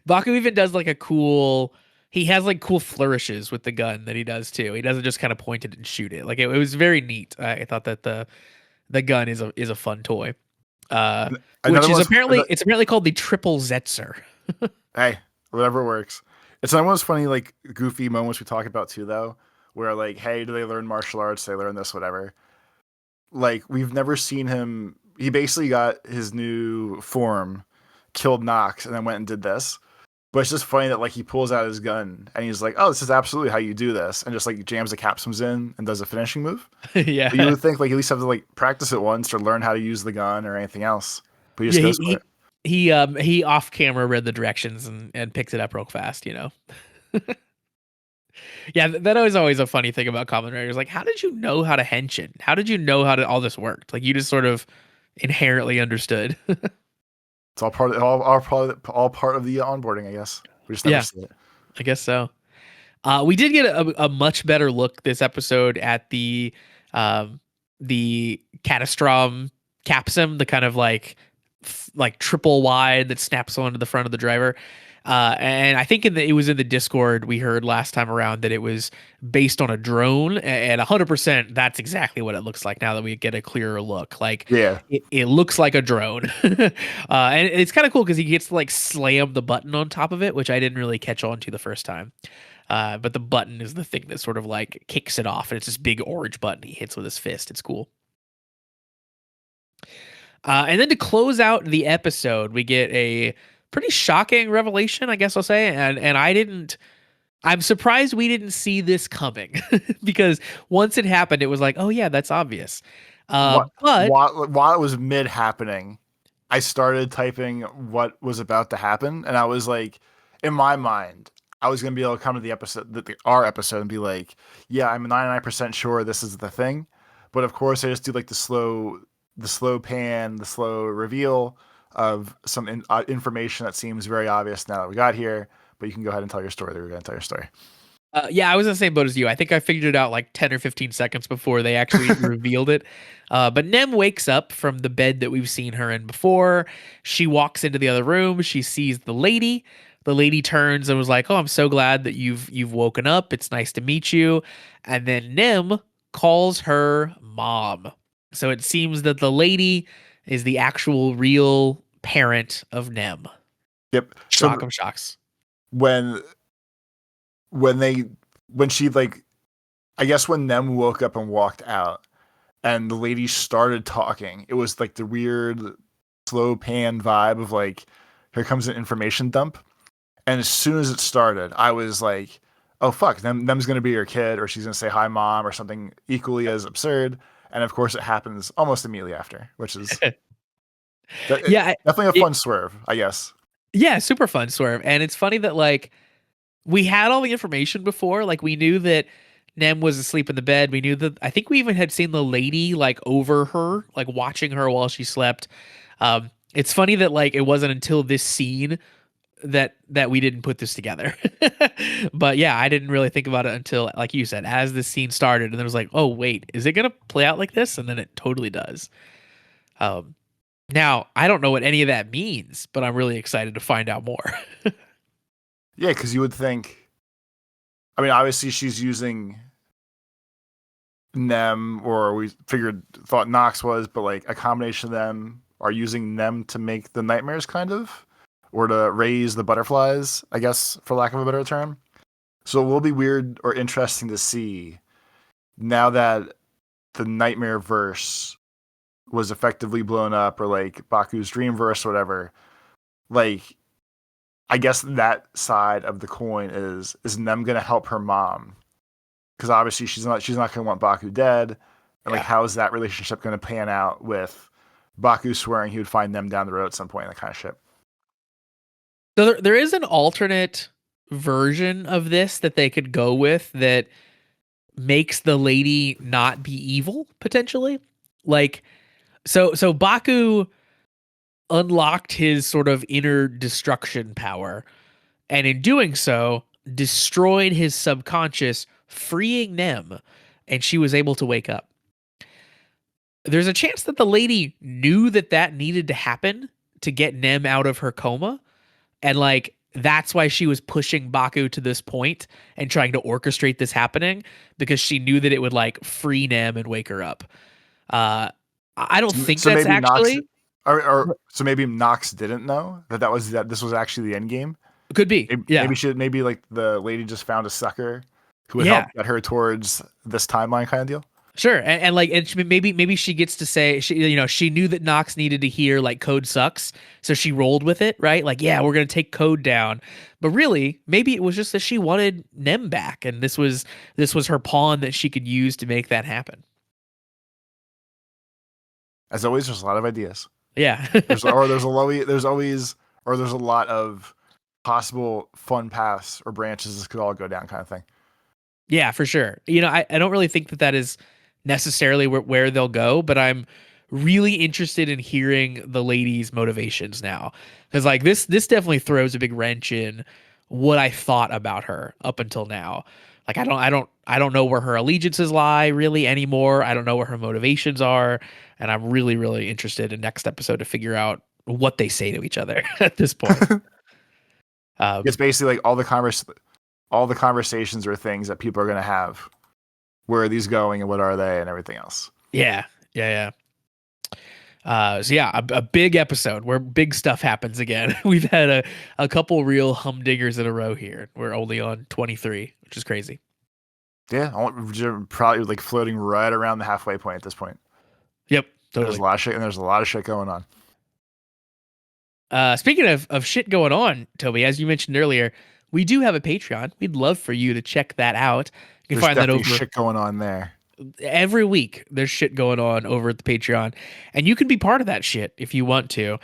Baku even does like a cool. He has like cool flourishes with the gun that he does too. He doesn't just kind of point it and shoot it. Like it was very neat. I thought that the gun is a fun toy. Which is apparently called the triple Zetzer. Hey, whatever works. It's one of those funny, like, goofy moments we talk about too, though, where like, hey, do they learn martial arts? They learn this, whatever. Like, we've never seen him. He basically got his new form, killed Nox, and then went and did this. But it's just funny that like he pulls out his gun and he's like, "Oh, this is absolutely how you do this," and just like jams the capsules in and does a finishing move. But you Yeah. would think like at least have to like practice it once or learn how to use the gun or anything else. But he just Yeah, goes for it. he off camera read the directions and picked it up real fast, you know. Yeah, that was always a funny thing about Kamen Riders. Like, how did you know how to henshin? How did you know how to all this worked? Like, you just sort of inherently understood. It's all part of the onboarding, I guess. We just never Yeah, see it. I guess so. We did get a much better look this episode at the Catastrom capsum, the kind of like triple wide that snaps onto the front of the driver. And I think it was in the Discord we heard last time around that it was based on a drone, and 100% that's exactly what it looks like now that we get a clearer look. Like, Yeah. it looks like a drone, and it's kind of cool because he gets to like slam the button on top of it, which I didn't really catch on to the first time. But the button is the thing that sort of like kicks it off, and it's this big orange button he hits with his fist. It's cool. And then to close out the episode, we get a pretty shocking revelation, I guess I'll say. And I'm surprised we didn't see this coming because once it happened, it was like, oh yeah, that's obvious. But While it was mid happening, I started typing what was about to happen, and I was like, in my mind, I was gonna be able to come to the episode, our episode, and be like, yeah, I'm 99% sure this is the thing. But of course, I just do like the slow pan, the slow reveal of some information that seems very obvious now that we got here. But you can go ahead and tell your story. They were going to tell your story. Yeah, I was in the same boat as you. I think I figured it out like 10 or 15 seconds before they actually revealed it. But Nem wakes up from the bed that we've seen her in before. She walks into the other room. She sees the lady. The lady turns and was like, "Oh, I'm so glad that you've woken up. It's nice to meet you." And then Nem calls her mom. So it seems that the lady is the actual real parent of Nem. Yep. Shock So of shocks. when when they when she like I guess when Nem woke up and walked out and the lady started talking, it was like the weird slow pan vibe of like, here comes an information dump. And as soon as it started, I was like, oh fuck, Nem's gonna be your kid, or she's gonna say hi mom, or something equally as absurd. And of course it happens almost immediately after, which is Yeah, definitely a fun swerve, I guess. yeah, super fun swerve. And it's funny that like we had all the information before. Like, we knew that Nem was asleep in the bed. We knew that, I think we even had seen the lady like over her, like watching her while she slept. It's funny that like it wasn't until this scene that we didn't put this together. But yeah, I didn't really think about it until, like you said, as this scene started, and it was like, oh wait, is it gonna play out like this? And then it totally does. Um, Now I don't know what any of that means, but I'm really excited to find out more. Yeah, because you would think, I mean, obviously she's using Nem, or we thought Nox was, but like a combination of them are using Nem to make the nightmares, kind of, or to raise the butterflies, I guess, for lack of a better term. So it will be weird or interesting to see now that the nightmare verse was effectively blown up, or like Baku's dream verse or whatever. Like, I guess that side of the coin is Nem gonna help her mom? Because obviously she's not gonna want Baku dead. And like, how is that relationship gonna pan out with Baku swearing he would find them down the road at some point, that kind of shit. So there is an alternate version of this that they could go with that makes the lady not be evil potentially. Like, so Baku unlocked his sort of inner destruction power, and in doing so destroyed his subconscious, freeing Nem, and she was able to wake up. There's a chance that the lady knew that that needed to happen to get Nem out of her coma, and like that's why she was pushing Baku to this point and trying to orchestrate this happening, because she knew that it would like free Nem and wake her up. I don't think So that's maybe Nox, actually. or so maybe Nox didn't know that this was actually the end game. Could be. Yeah. Maybe like the lady just found a sucker who would Yeah. help get her towards this timeline kind of deal. Sure, and like maybe she gets to say she knew that Nox needed to hear like code sucks, so she rolled with it, right? Like, yeah, we're gonna take code down, but really maybe it was just that she wanted Nem back, and this was her pawn that she could use to make that happen. As always, there's a lot of ideas. Yeah, there's a lot of possible fun paths or branches this could all go down, kind of thing. Yeah, for sure. I don't really think that is necessarily where they'll go, but I'm really interested in hearing the lady's motivations now, because like this definitely throws a big wrench in what I thought about her up until now. Like I don't know where her allegiances lie really anymore. I don't know where her motivations are, and I'm really really interested in next episode to figure out what they say to each other at this point. It's basically like all the conversations or things that people are going to have. Where are these going and what are they and everything else? Yeah. So yeah, a big episode where big stuff happens again. We've had a couple real humdingers in a row here. We're only on 23, which is crazy. Yeah, we're probably like floating right around the halfway point at this point. Yep, totally. There's a lot of shit going on. Speaking of shit going on, Toby, as you mentioned earlier, we do have a Patreon. We'd love for you to check that out. You can find that over. Shit going on there. Every week there's shit going on over at the Patreon, and you can be part of that shit if you want to.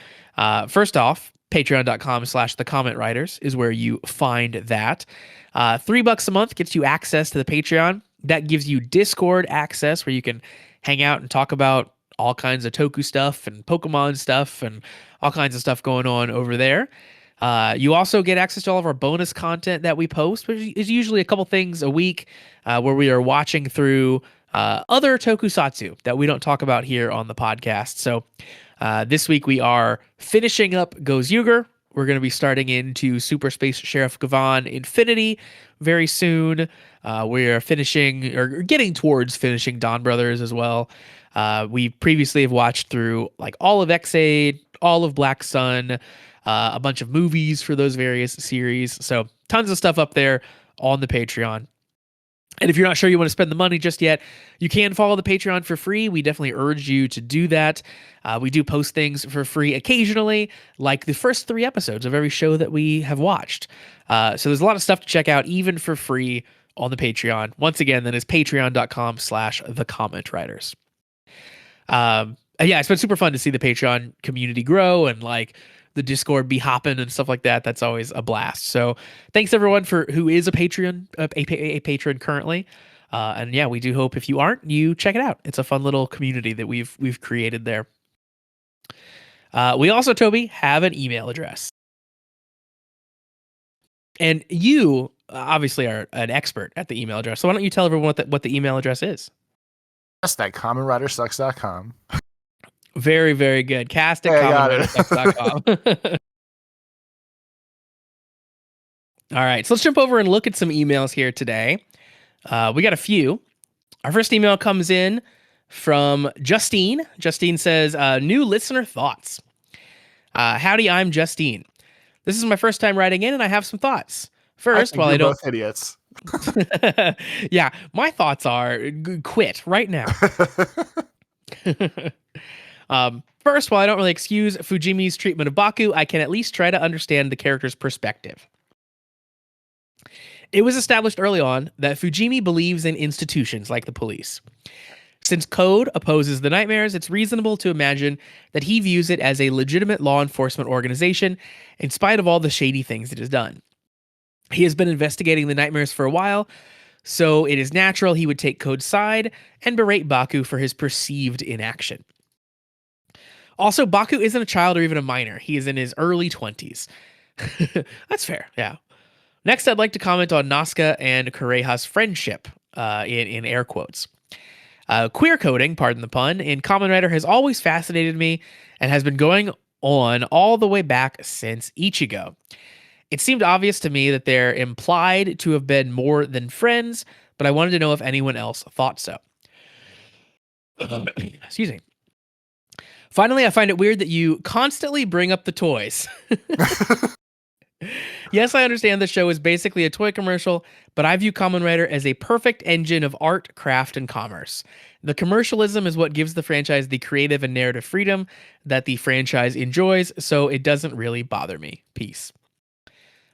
First off, patreon.com/the Comment Writers is where you find that. $3 a month gets you access to the Patreon. That gives you Discord access where you can hang out and talk about all kinds of toku stuff and Pokemon stuff and all kinds of stuff going on over there. You also get access to all of our bonus content that we post, which is usually a couple things a week, where we are watching through other tokusatsu that we don't talk about here on the podcast. So this week we are finishing up Gozyuger. We're going to be starting into Super Space Sheriff Gavan Infinity very soon. We are finishing or getting towards finishing Dawn Brothers as well. We previously have watched through like all of X-Aid, all of Black Sun, a bunch of movies for those various series. So tons of stuff up there on the Patreon. And if you're not sure you want to spend the money just yet, you can follow the Patreon for free. We definitely urge you to do that. We do post things for free occasionally, like the first 3 episodes of every show that we have watched. So there's a lot of stuff to check out, even for free on the Patreon. Once again, that is patreon.com/the Comment Writers. Yeah, it's been super fun to see the Patreon community grow and like the Discord be hopping and stuff like that. That's always a blast. So thanks everyone who is a patron currently. And yeah, we do hope if you aren't, you check it out. It's a fun little community that we've created there. We also, Toby, have an email address. And you obviously are an expert at the email address. So why don't you tell everyone what the email address is? That's at CamenRiderSucks.com. Very, very good. Cast at CamenRiderSucks.com. All right, so let's jump over and look at some emails here today. We got a few. Our first email comes in from Justine. Justine says, new listener thoughts. Howdy, I'm Justine. This is my first time writing in, and I have some thoughts. First, while I don't... both idiots. Yeah, my thoughts are quit right now. First, while I don't really excuse Fujimi's treatment of Baku, I can at least try to understand the character's perspective. It was established early on that Fujimi believes in institutions like the police. Since Code opposes the nightmares, it's reasonable to imagine that he views it as a legitimate law enforcement organization in spite of all the shady things it has done. He has been investigating the nightmares for a while, so it is natural he would take Code's side and berate Baku for his perceived inaction. Also, Baku isn't a child or even a minor. He is in his early 20s. That's fair, yeah. Next, I'd like to comment on Nazca and Kureha's friendship, in air quotes. Queer coding, pardon the pun, in Kamen Rider has always fascinated me and has been going on all the way back since Ichigo. It seemed obvious to me that they're implied to have been more than friends, but I wanted to know if anyone else thought so. Excuse me. Finally, I find it weird that you constantly bring up the toys. Yes, I understand the show is basically a toy commercial, but I view Kamen Rider as a perfect engine of art, craft, and commerce. The commercialism is what gives the franchise the creative and narrative freedom that the franchise enjoys, so it doesn't really bother me. Peace.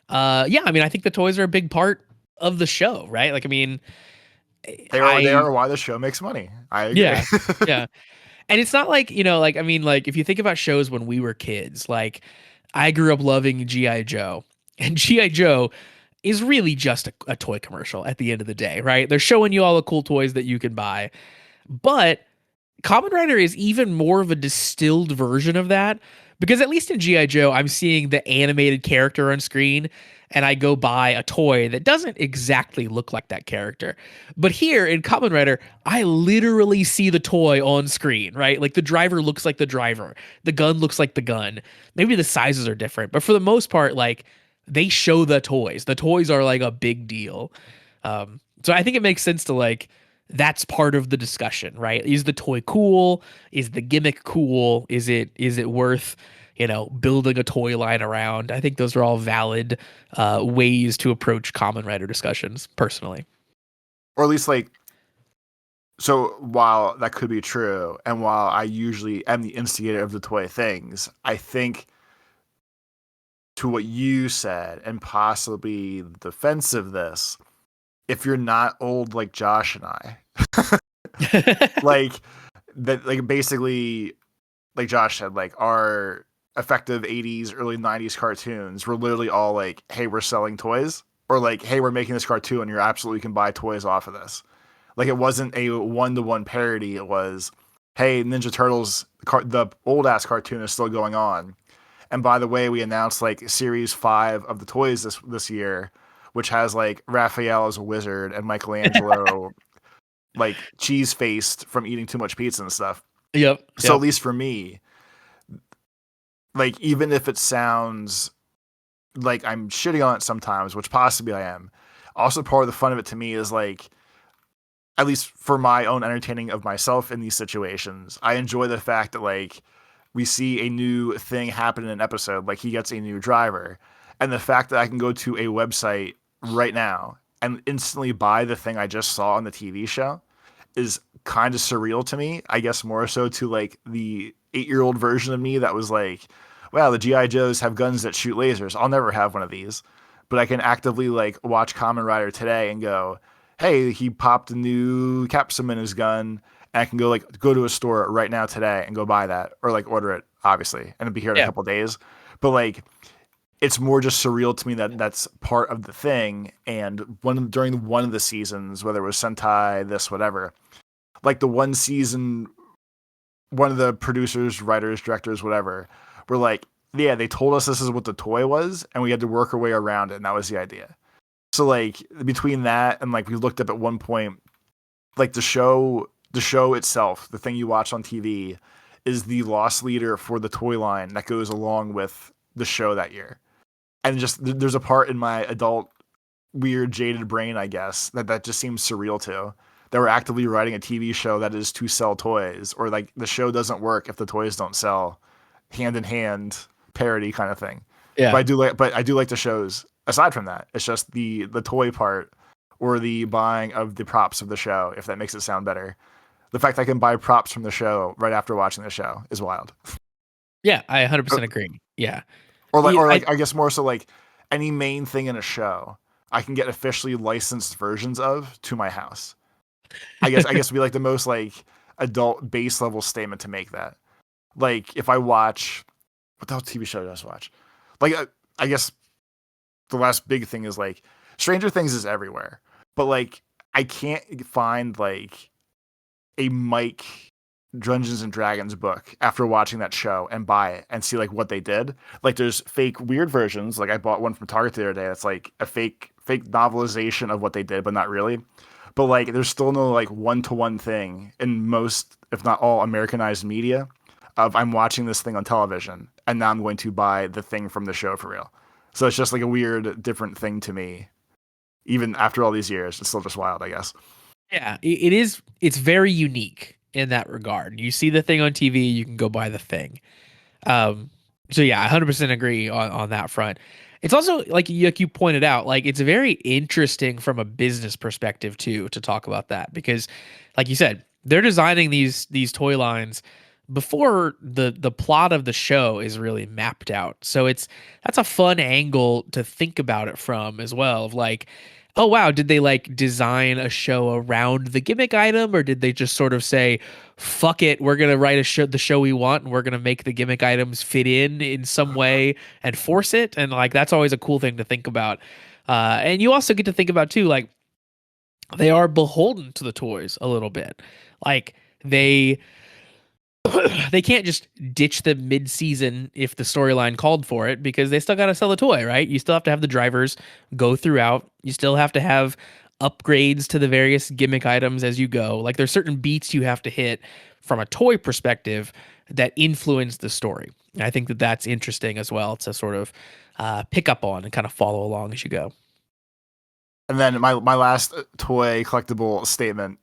Yeah, I mean, I think the toys are a big part of the show, right? Like, I mean, They I are why the show makes money. I agree. yeah, yeah. And it's not like, you know, like, I mean, like, if you think about shows when we were kids, like, I grew up loving G.I. Joe. And G.I. Joe is really just a toy commercial at the end of the day, right? They're showing you all the cool toys that you can buy. But Kamen Rider is even more of a distilled version of that because at least in GI Joe, I'm seeing the animated character on screen and I go buy a toy that doesn't exactly look like that character. But here in Kamen Rider, I literally see the toy on screen, right? Like the driver looks like the driver, the gun looks like the gun. Maybe the sizes are different, but for the most part, like they show the toys. The toys are like a big deal. So I think it makes sense to like that's part of the discussion, right? Is the toy cool? Is the gimmick cool? Is it worth, you know, building a toy line around? I think those are all valid ways to approach Kamen Rider discussions, personally. Or at least like, so while that could be true, and while I usually am the instigator of the toy things, I think to what you said and possibly the defense of this, if you're not old like Josh and I, like that, like basically, like Josh said, like our effective 80s, early 90s cartoons were literally all like, hey, we're selling toys, or like, hey, we're making this cartoon and you're absolutely can buy toys off of this. Like it wasn't a one-to-one parody. It was, hey, Ninja Turtles, the old ass cartoon is still going on. And by the way, we announced like series 5 of the toys this year, which has like Raphael as a wizard and Michelangelo like cheese faced from eating too much pizza and stuff. Yep. So Yep. at least for me, like even if it sounds like I'm shitting on it sometimes, which possibly I am, also part of the fun of it to me is like, at least for my own entertaining of myself in these situations, I enjoy the fact that like we see a new thing happen in an episode, like he gets a new driver, and the fact that I can go to a website right now and instantly buy the thing I just saw on the TV show is kind of surreal to me. I guess more so to like the 8-year-old version of me that was like, wow, the GI Joes have guns that shoot lasers. I'll never have one of these, but I can actively like watch Kamen Rider today and go, hey, he popped a new capsule in his gun. And I can go to a store right now today and go buy that, or like order it, obviously, and it'll be here in a Yeah. couple of days. But like, it's more just surreal to me that that's part of the thing. And during one of the seasons, whether it was Sentai, this, whatever, like the one season, one of the producers, writers, directors, whatever, were like, yeah, they told us this is what the toy was, and we had to work our way around it, and that was the idea. So like between that and like we looked up at one point, like the show itself, the thing you watch on TV, is the loss leader for the toy line that goes along with the show that year. And just there's a part in my adult weird jaded brain, I guess, that just seems surreal to. That we're actively writing a TV show that is to sell toys, or like the show doesn't work if the toys don't sell, hand in hand parody kind of thing. Yeah. But I do like the shows. Aside from that, it's just the toy part or the buying of the props of the show, if that makes it sound better. The fact I can buy props from the show right after watching the show is wild. Yeah. I 100% Or, agree. Yeah. or like I guess more so like any main thing in a show, I can get officially licensed versions of to my house. I guess would be like the most like adult base level statement to make that. Like if I watch what the hell TV show does I watch? Like I guess the last big thing is like Stranger Things is everywhere, but like I can't find like a Mike Dungeons and Dragons book after watching that show and buy it and see like what they did. Like there's fake weird versions. Like I bought one from Target the other day. That's like a fake novelization of what they did, but not really. But like there's still no like one-to-one thing in most, if not all, Americanized media of I'm watching this thing on television and now I'm going to buy the thing from the show for real. So it's just like a weird different thing to me. Even after all these years, it's still just wild, I guess. Yeah. It is. It's very unique in that regard. You see the thing on TV, you can go buy the thing. Um, so yeah, I 100% agree on that front. It's also like you pointed out, like it's very interesting from a business perspective too to talk about that because, like you said, they're designing these toy lines before the plot of the show is really mapped out. So that's a fun angle to think about it from as well. Of like, oh wow, did they like design a show around the gimmick item, or did they just sort of say, fuck it, we're gonna write the show we want, and we're gonna make the gimmick items fit in some way and force it? And like that's always a cool thing to think about. And you also get to think about too, like they are beholden to the toys a little bit. Like they can't just ditch them mid-season if the storyline called for it because they still got to sell the toy, right? You still have to have the drivers go throughout. You still have to have upgrades to the various gimmick items as you go. Like there's certain beats you have to hit from a toy perspective that influence the story. And I think that that's interesting as well to sort of pick up on and kind of follow along as you go. And then my last toy collectible statement,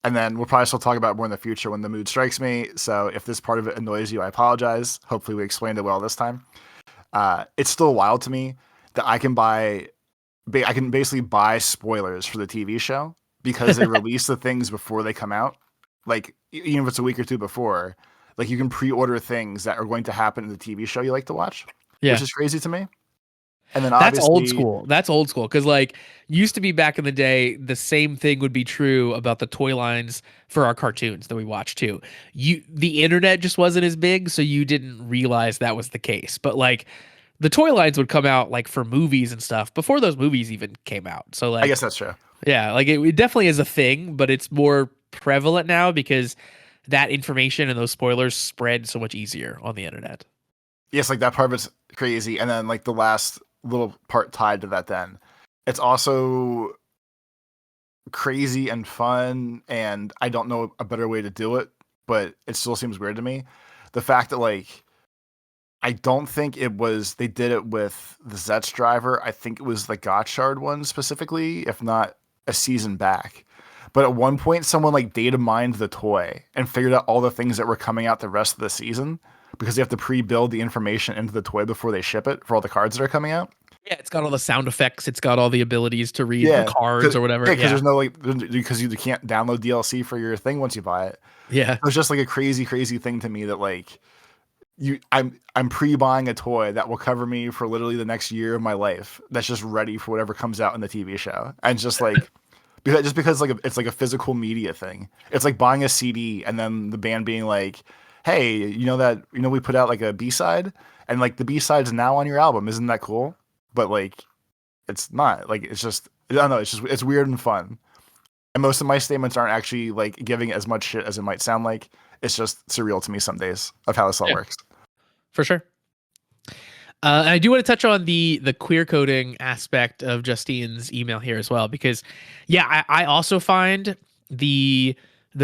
and then we'll probably still talk about more in the future when the mood strikes me. So if this part of it annoys you, I apologize. Hopefully we explained it well this time. It's still wild to me that I can basically buy spoilers for the TV show because they release the things before they come out. Like even if it's a week or two before, like you can pre-order things that are going to happen in the TV show you like to watch, which is crazy to me. And then that's old school. That's old school because like used to be back in the day, the same thing would be true about the toy lines for our cartoons that we watched too. The internet just wasn't as big, so you didn't realize that was the case. But like the toy lines would come out like for movies and stuff before those movies even came out. So like I guess that's true. Yeah, like it definitely is a thing, but it's more prevalent now because that information and those spoilers spread so much easier on the internet. Yes, like that part of it's crazy, and then like the last little part tied to that, then it's also crazy and fun, and I don't know a better way to do it, but it still seems weird to me. The fact that like I don't think they did it with the Zeztz driver. I think it was the Gotchard one specifically, if not a season back. But at one point, someone like data mined the toy and figured out all the things that were coming out the rest of the season because they have to pre-build the information into the toy before they ship it for all the cards that are coming out. Yeah, it's got all the sound effects. It's got all the abilities to read the cards or whatever. Yeah, because there's no because you can't download DLC for your thing once you buy it. Yeah, it's just like a crazy thing to me that like I'm pre-buying a toy that will cover me for literally the next year of my life. That's just ready for whatever comes out in the TV show, and just like. Because like it's like a physical media thing. It's like buying a CD and then the band being like, "Hey, we put out like a B-side and like the B-side's now on your album. Isn't that cool?" But like it's not. Like it's just I don't know, it's weird and fun. And most of my statements aren't actually like giving it as much shit as it might sound like. It's just surreal to me some days of how this all works. For sure. I do want to touch on the queer coding aspect of Justine's email here as well, because I also find the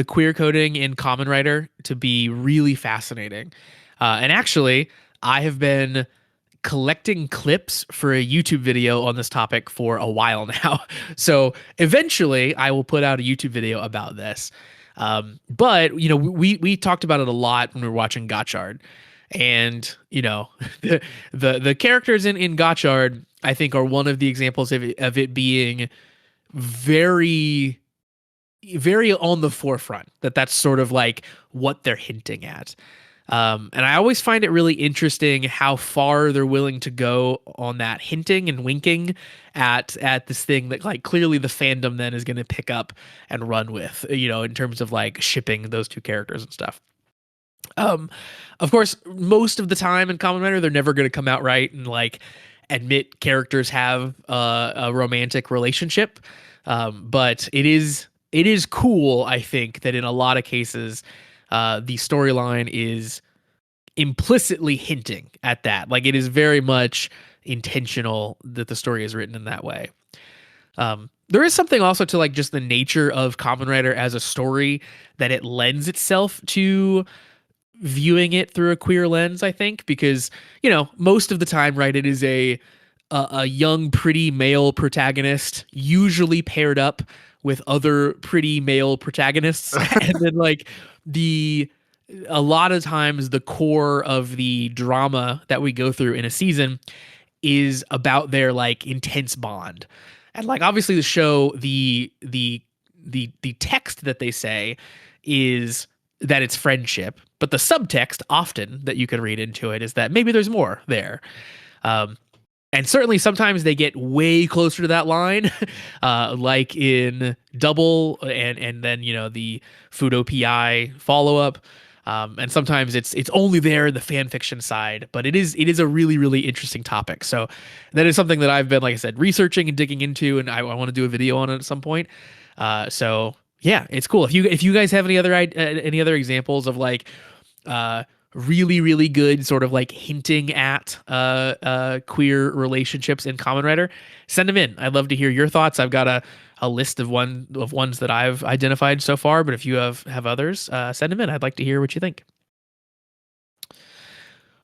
queer coding in Kamen Rider to be really fascinating. And actually, I have been collecting clips for a YouTube video on this topic for a while now. So eventually I will put out a YouTube video about this. But we talked about it a lot when we were watching Gotchard. And the characters in Gotchard, I think, are one of the examples of it being very, very on the forefront. That's sort of like what they're hinting at. And I always find it really interesting how far they're willing to go on that hinting and winking at this thing that like clearly the fandom then is going to pick up and run with, in terms of like shipping those two characters and stuff. Of course, most of the time in Kamen Rider, they're never going to come out right and like admit characters have a romantic relationship. But it is cool, I think, that in a lot of cases, the storyline is implicitly hinting at that. Like it is very much intentional that the story is written in that way. There is something also to like just the nature of Kamen Rider as a story that it lends itself to viewing it through a queer lens, I think, because most of the time, right, it is a young pretty male protagonist, usually paired up with other pretty male protagonists. And then like a lot of times the core of the drama that we go through in a season is about their like intense bond. And like obviously the show, the text that they say is that it's friendship, but the subtext often that you can read into it is that maybe there's more there. Um, and certainly sometimes they get way closer to that line, like in Double and then the Fudo PI follow up. And sometimes it's only there in the fan fiction side, but it is a really really interesting topic. So that is something that I've been, like I said, researching and digging into, and I want to do a video on it at some point. So yeah, it's cool. If you guys have any other examples of like really really good sort of like hinting at queer relationships in Kamen Rider, send them in. I'd love to hear your thoughts. I've got a list of ones that I've identified so far, but if you have others, send them in. I'd like to hear what you think.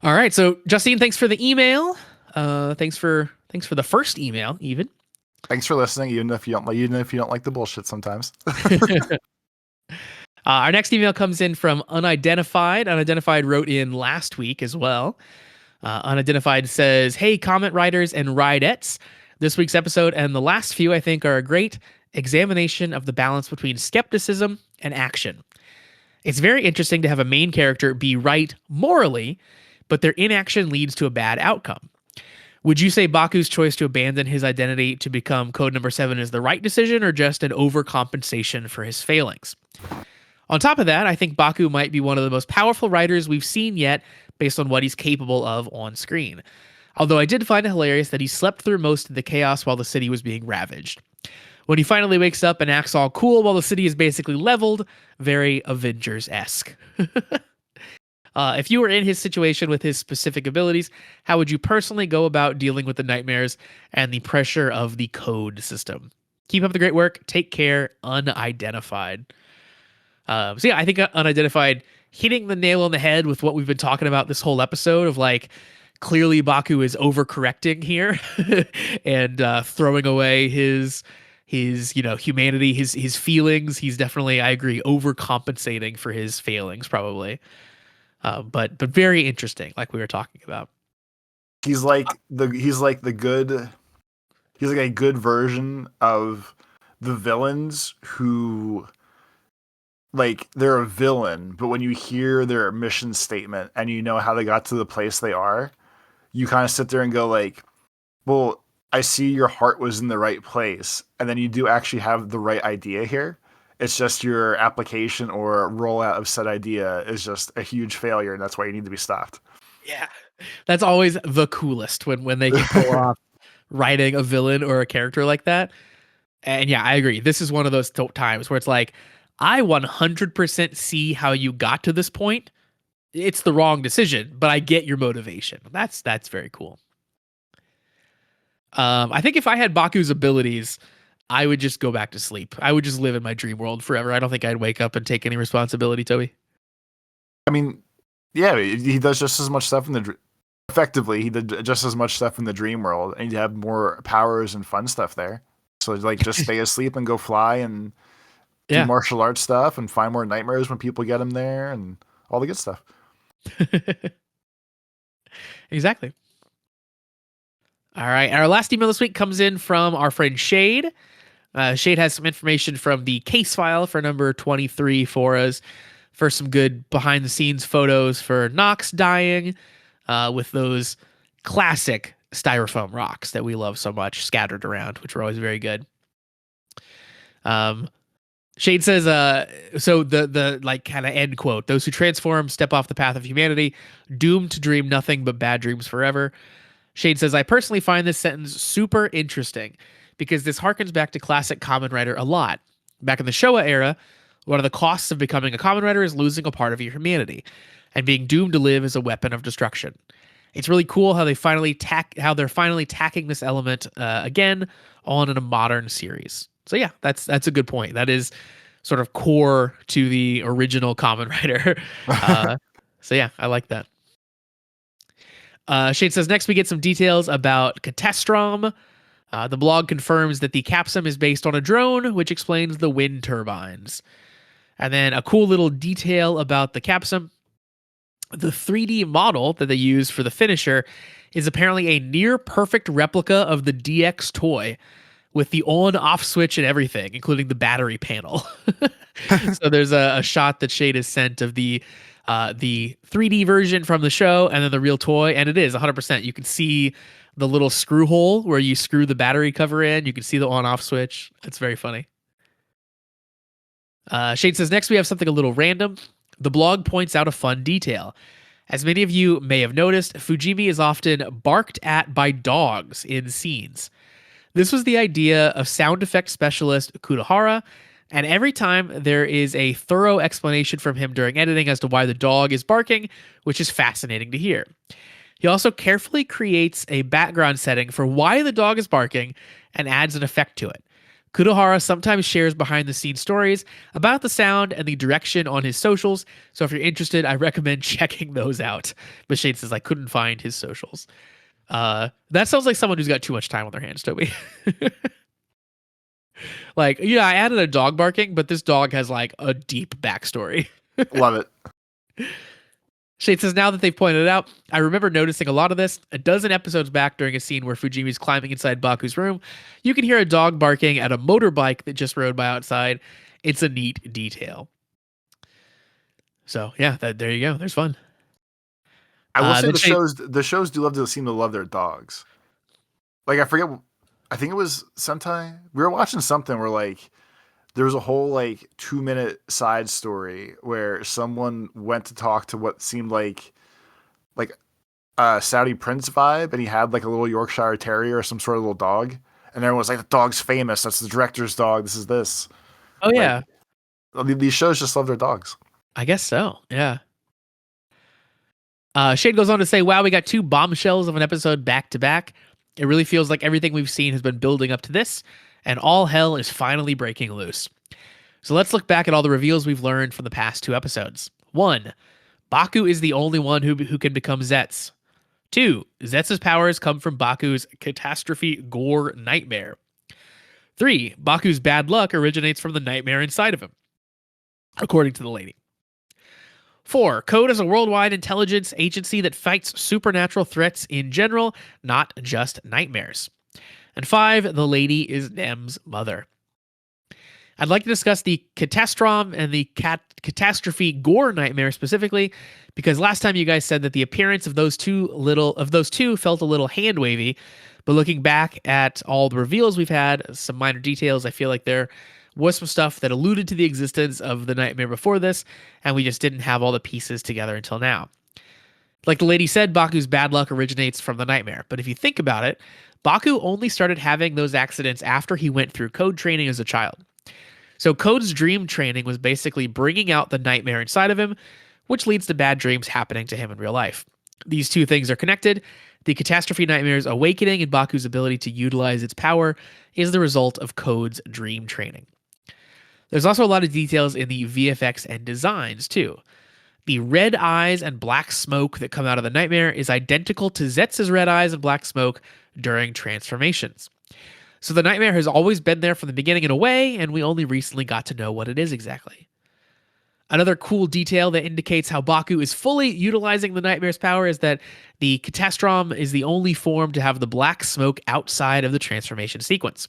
All right, so Justine, thanks for the email. Thanks for the first email even. Thanks for listening, even if you don't like the bullshit sometimes. Our next email comes in from Unidentified. Unidentified wrote in last week as well. Unidentified says, "Hey, comment writers and ridettes. This week's episode and the last few, I think, are a great examination of the balance between skepticism and action. It's very interesting to have a main character be right morally, but their inaction leads to a bad outcome. Would you say Baku's choice to abandon his identity to become Code Number 7 is the right decision or just an overcompensation for his failings? On top of that, I think Baku might be one of the most powerful writers we've seen yet based on what he's capable of on screen. Although I did find it hilarious that he slept through most of the chaos while the city was being ravaged. When he finally wakes up and acts all cool while the city is basically leveled, very Avengers-esque." If you were in his situation with his specific abilities, how would you personally go about dealing with the nightmares and the pressure of the code system? Keep up the great work. Take care, Unidentified. So yeah, I think Unidentified hitting the nail on the head with what we've been talking about this whole episode of like, clearly Baku is overcorrecting here and throwing away his humanity, his feelings. He's definitely, I agree, overcompensating for his failings probably. But very interesting, like we were talking about. He's like a good version of the villains who, like, they're a villain, but when you hear their mission statement and you know how they got to the place they are, you kind of sit there and go like, well, I see your heart was in the right place, and then you do actually have the right idea here. It's just your application or rollout of said idea is just a huge failure, and that's why you need to be stopped. Yeah, that's always the coolest when they can pull off writing a villain or a character like that. And yeah, I agree. This is one of those times where it's like, I 100% see how you got to this point. It's the wrong decision, but I get your motivation. That's very cool. I think if I had Baku's abilities, I would just go back to sleep. I would just live in my dream world forever. I don't think I'd wake up and take any responsibility, Toby. I mean, yeah, he does just as much stuff effectively, he did just as much stuff in the dream world, and you have more powers and fun stuff there. So like, just stay asleep and go fly and do martial arts stuff and find more nightmares when people get them there and all the good stuff. Exactly. All right. Our last email this week comes in from our friend Shade. Shade has some information from the case file for number 23 for us, for some good behind the scenes photos for Nox dying, with those classic styrofoam rocks that we love so much scattered around, which are always very good. Shade says, so the like kind of end quote, "Those who transform step off the path of humanity, doomed to dream nothing but bad dreams forever." Shade says, "I personally find this sentence super interesting because this harkens back to classic Kamen Rider a lot. Back in the Showa era, one of the costs of becoming a Kamen Rider is losing a part of your humanity and being doomed to live as a weapon of destruction. It's really cool how they're finally tacking this element again on in a modern series." So yeah, that's a good point. That is sort of core to the original Kamen Rider. So yeah, I like that. Shade says, "Next we get some details about Catastrom. The blog confirms that the capsum is based on a drone, which explains the wind turbines. And then a cool little detail about the capsum. The 3D model that they use for the finisher is apparently a near perfect replica of the DX toy with the on-off switch and everything, including the battery panel. So there's a shot that Shade has sent of the 3D version from the show and then the real toy, and it is 100%. You can see the little screw hole where you screw the battery cover in. You can see the on-off switch. It's very funny. Shade says, next we have something a little random. The blog points out a fun detail. As many of you may have noticed, Fujimi is often barked at by dogs in scenes. This was the idea of sound effects specialist Kudohara, and every time there is a thorough explanation from him during editing as to why the dog is barking, which is fascinating to hear. He also carefully creates a background setting for why the dog is barking and adds an effect to it. Kudohara sometimes shares behind the scenes stories about the sound and the direction on his socials, so if you're interested, I recommend checking those out. But Shade says I couldn't find his socials. That sounds like someone who's got too much time on their hands, Toby. Like, yeah, I added a dog barking, but this dog has like a deep backstory. Love it. Shade says, now that they've pointed it out, I remember noticing a lot of this. A dozen episodes back during a scene where Fujimi's climbing inside Baku's room, you can hear a dog barking at a motorbike that just rode by outside. It's a neat detail. So, yeah, there you go. There's fun. I will say the shows do seem to love their dogs. Like, I forget, I think it was Sentai. We were watching something where, like, there was a whole, like, 2-minute side story where someone went to talk to what seemed like a Saudi prince vibe, and he had, like, a little Yorkshire Terrier or some sort of little dog. And everyone was like, the dog's famous. That's the director's dog. This is this. Oh, yeah. Like, these shows just love their dogs. I guess so, yeah. Shade goes on to say, wow, we got 2 bombshells of an episode back to back. It really feels like everything we've seen has been building up to this, and all hell is finally breaking loose. So let's look back at all the reveals we've learned from the past 2 episodes. 1. Baku is the only one who can become Zeztz. 2. Zetz's powers come from Baku's catastrophe gore nightmare. 3. Baku's bad luck originates from the nightmare inside of him, according to the lady. 4. Code is a worldwide intelligence agency that fights supernatural threats in general, not just nightmares. And 5. The lady is Nem's mother. I'd like to discuss the catastrom and the catastrophe gore nightmare specifically, because last time you guys said that the appearance of those two felt a little hand wavy, but looking back at all the reveals we've had, some minor details, I feel like there was some stuff that alluded to the existence of the nightmare before this, and we just didn't have all the pieces together until now. Like the lady said, Baku's bad luck originates from the nightmare, but if you think about it, Baku only started having those accidents after he went through code training as a child. So Code's dream training was basically bringing out the nightmare inside of him, which leads to bad dreams happening to him in real life. These 2 things are connected. The catastrophe nightmare's awakening and Baku's ability to utilize its power is the result of Code's dream training. There's also a lot of details in the VFX and designs, too. The red eyes and black smoke that come out of the nightmare is identical to Zetz's red eyes and black smoke during transformations. So the nightmare has always been there from the beginning in a way, and we only recently got to know what it is exactly. Another cool detail that indicates how Baku is fully utilizing the nightmare's power is that the catastrom is the only form to have the black smoke outside of the transformation sequence.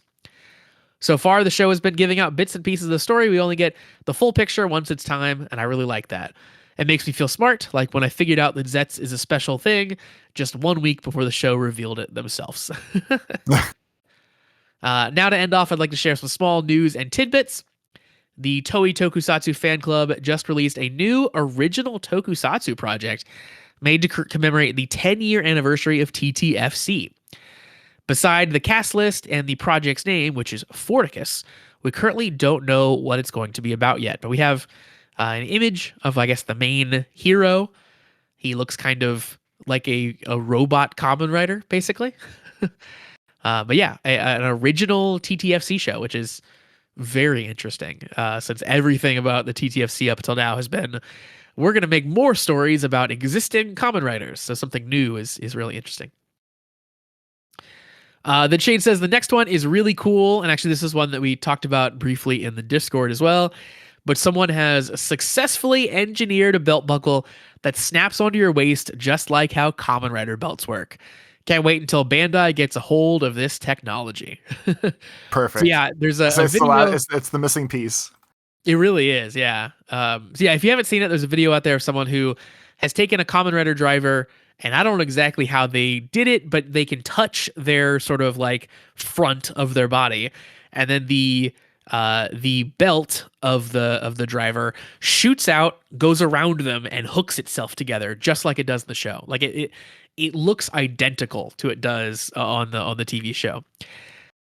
So far, the show has been giving out bits and pieces of the story. We only get the full picture once it's time, and I really like that. It makes me feel smart, like when I figured out that Zeztz is a special thing just 1 week before the show revealed it themselves. Now to end off, I'd like to share some small news and tidbits. The Toei Tokusatsu fan club just released a new original tokusatsu project made to commemorate the 10-year anniversary of TTFC. Beside the cast list and the project's name, which is Forticus, we currently don't know what it's going to be about yet, but we have an image of, I guess, the main hero. He looks kind of like a robot Kamen Rider, basically. But yeah, an original TTFC show, which is very interesting, since everything about the TTFC up until now has been, we're going to make more stories about existing Kamen Riders. So something new is really interesting. Then Shane says the next one is really cool. And actually, this is one that we talked about briefly in the Discord as well. but someone has successfully engineered a belt buckle that snaps onto your waist just like how Kamen Rider belts work. Can't wait until Bandai gets a hold of this technology. So Perfect. yeah, there's So a video. it's the missing piece. It really is, yeah. So yeah, if you haven't seen it, there's a video out there of someone who has taken a Kamen Rider driver, and I don't know exactly how they did it, but they can touch their sort of like front of their body, and then the belt of the driver shoots out, goes around them, and hooks itself together just like it does in the show. Like it looks identical to it does on the TV show.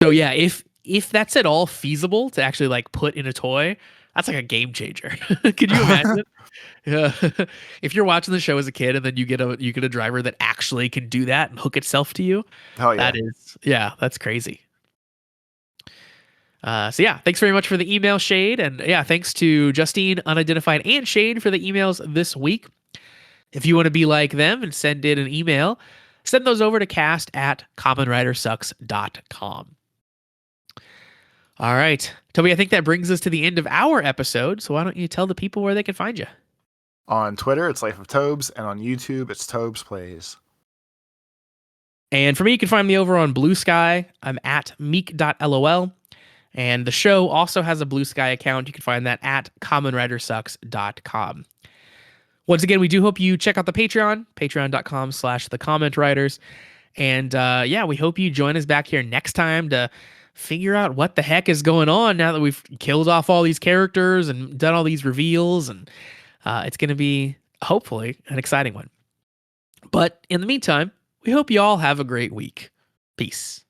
So yeah, if that's at all feasible to actually like put in a toy, that's like a game changer. Could you imagine? Yeah. If you're watching the show as a kid and then you get a driver that actually can do that and hook itself to you, Hell yeah. that is, yeah, that's crazy. So yeah, thanks very much for the email, Shade, and yeah, thanks to Justine, Unidentified, and Shade for the emails this week. If you want to be like them and send in an email, send those over to cast@commonridersucks.com. All right, Toby, I think that brings us to the end of our episode. So why don't you tell the people where they can find you? On Twitter, it's Life of Tobes, and on YouTube, it's Tobes Plays. And for me, you can find me over on Blue Sky. I'm at meek.lol. And the show also has a Blue Sky account. You can find that at commonridersucks.com. Once again, we do hope you check out the Patreon, patreon.com/thecommentwriters. And yeah, we hope you join us back here next time to figure out what the heck is going on now that we've killed off all these characters and done all these reveals. And it's going to be, hopefully, an exciting one. But in the meantime, we hope you all have a great week. Peace.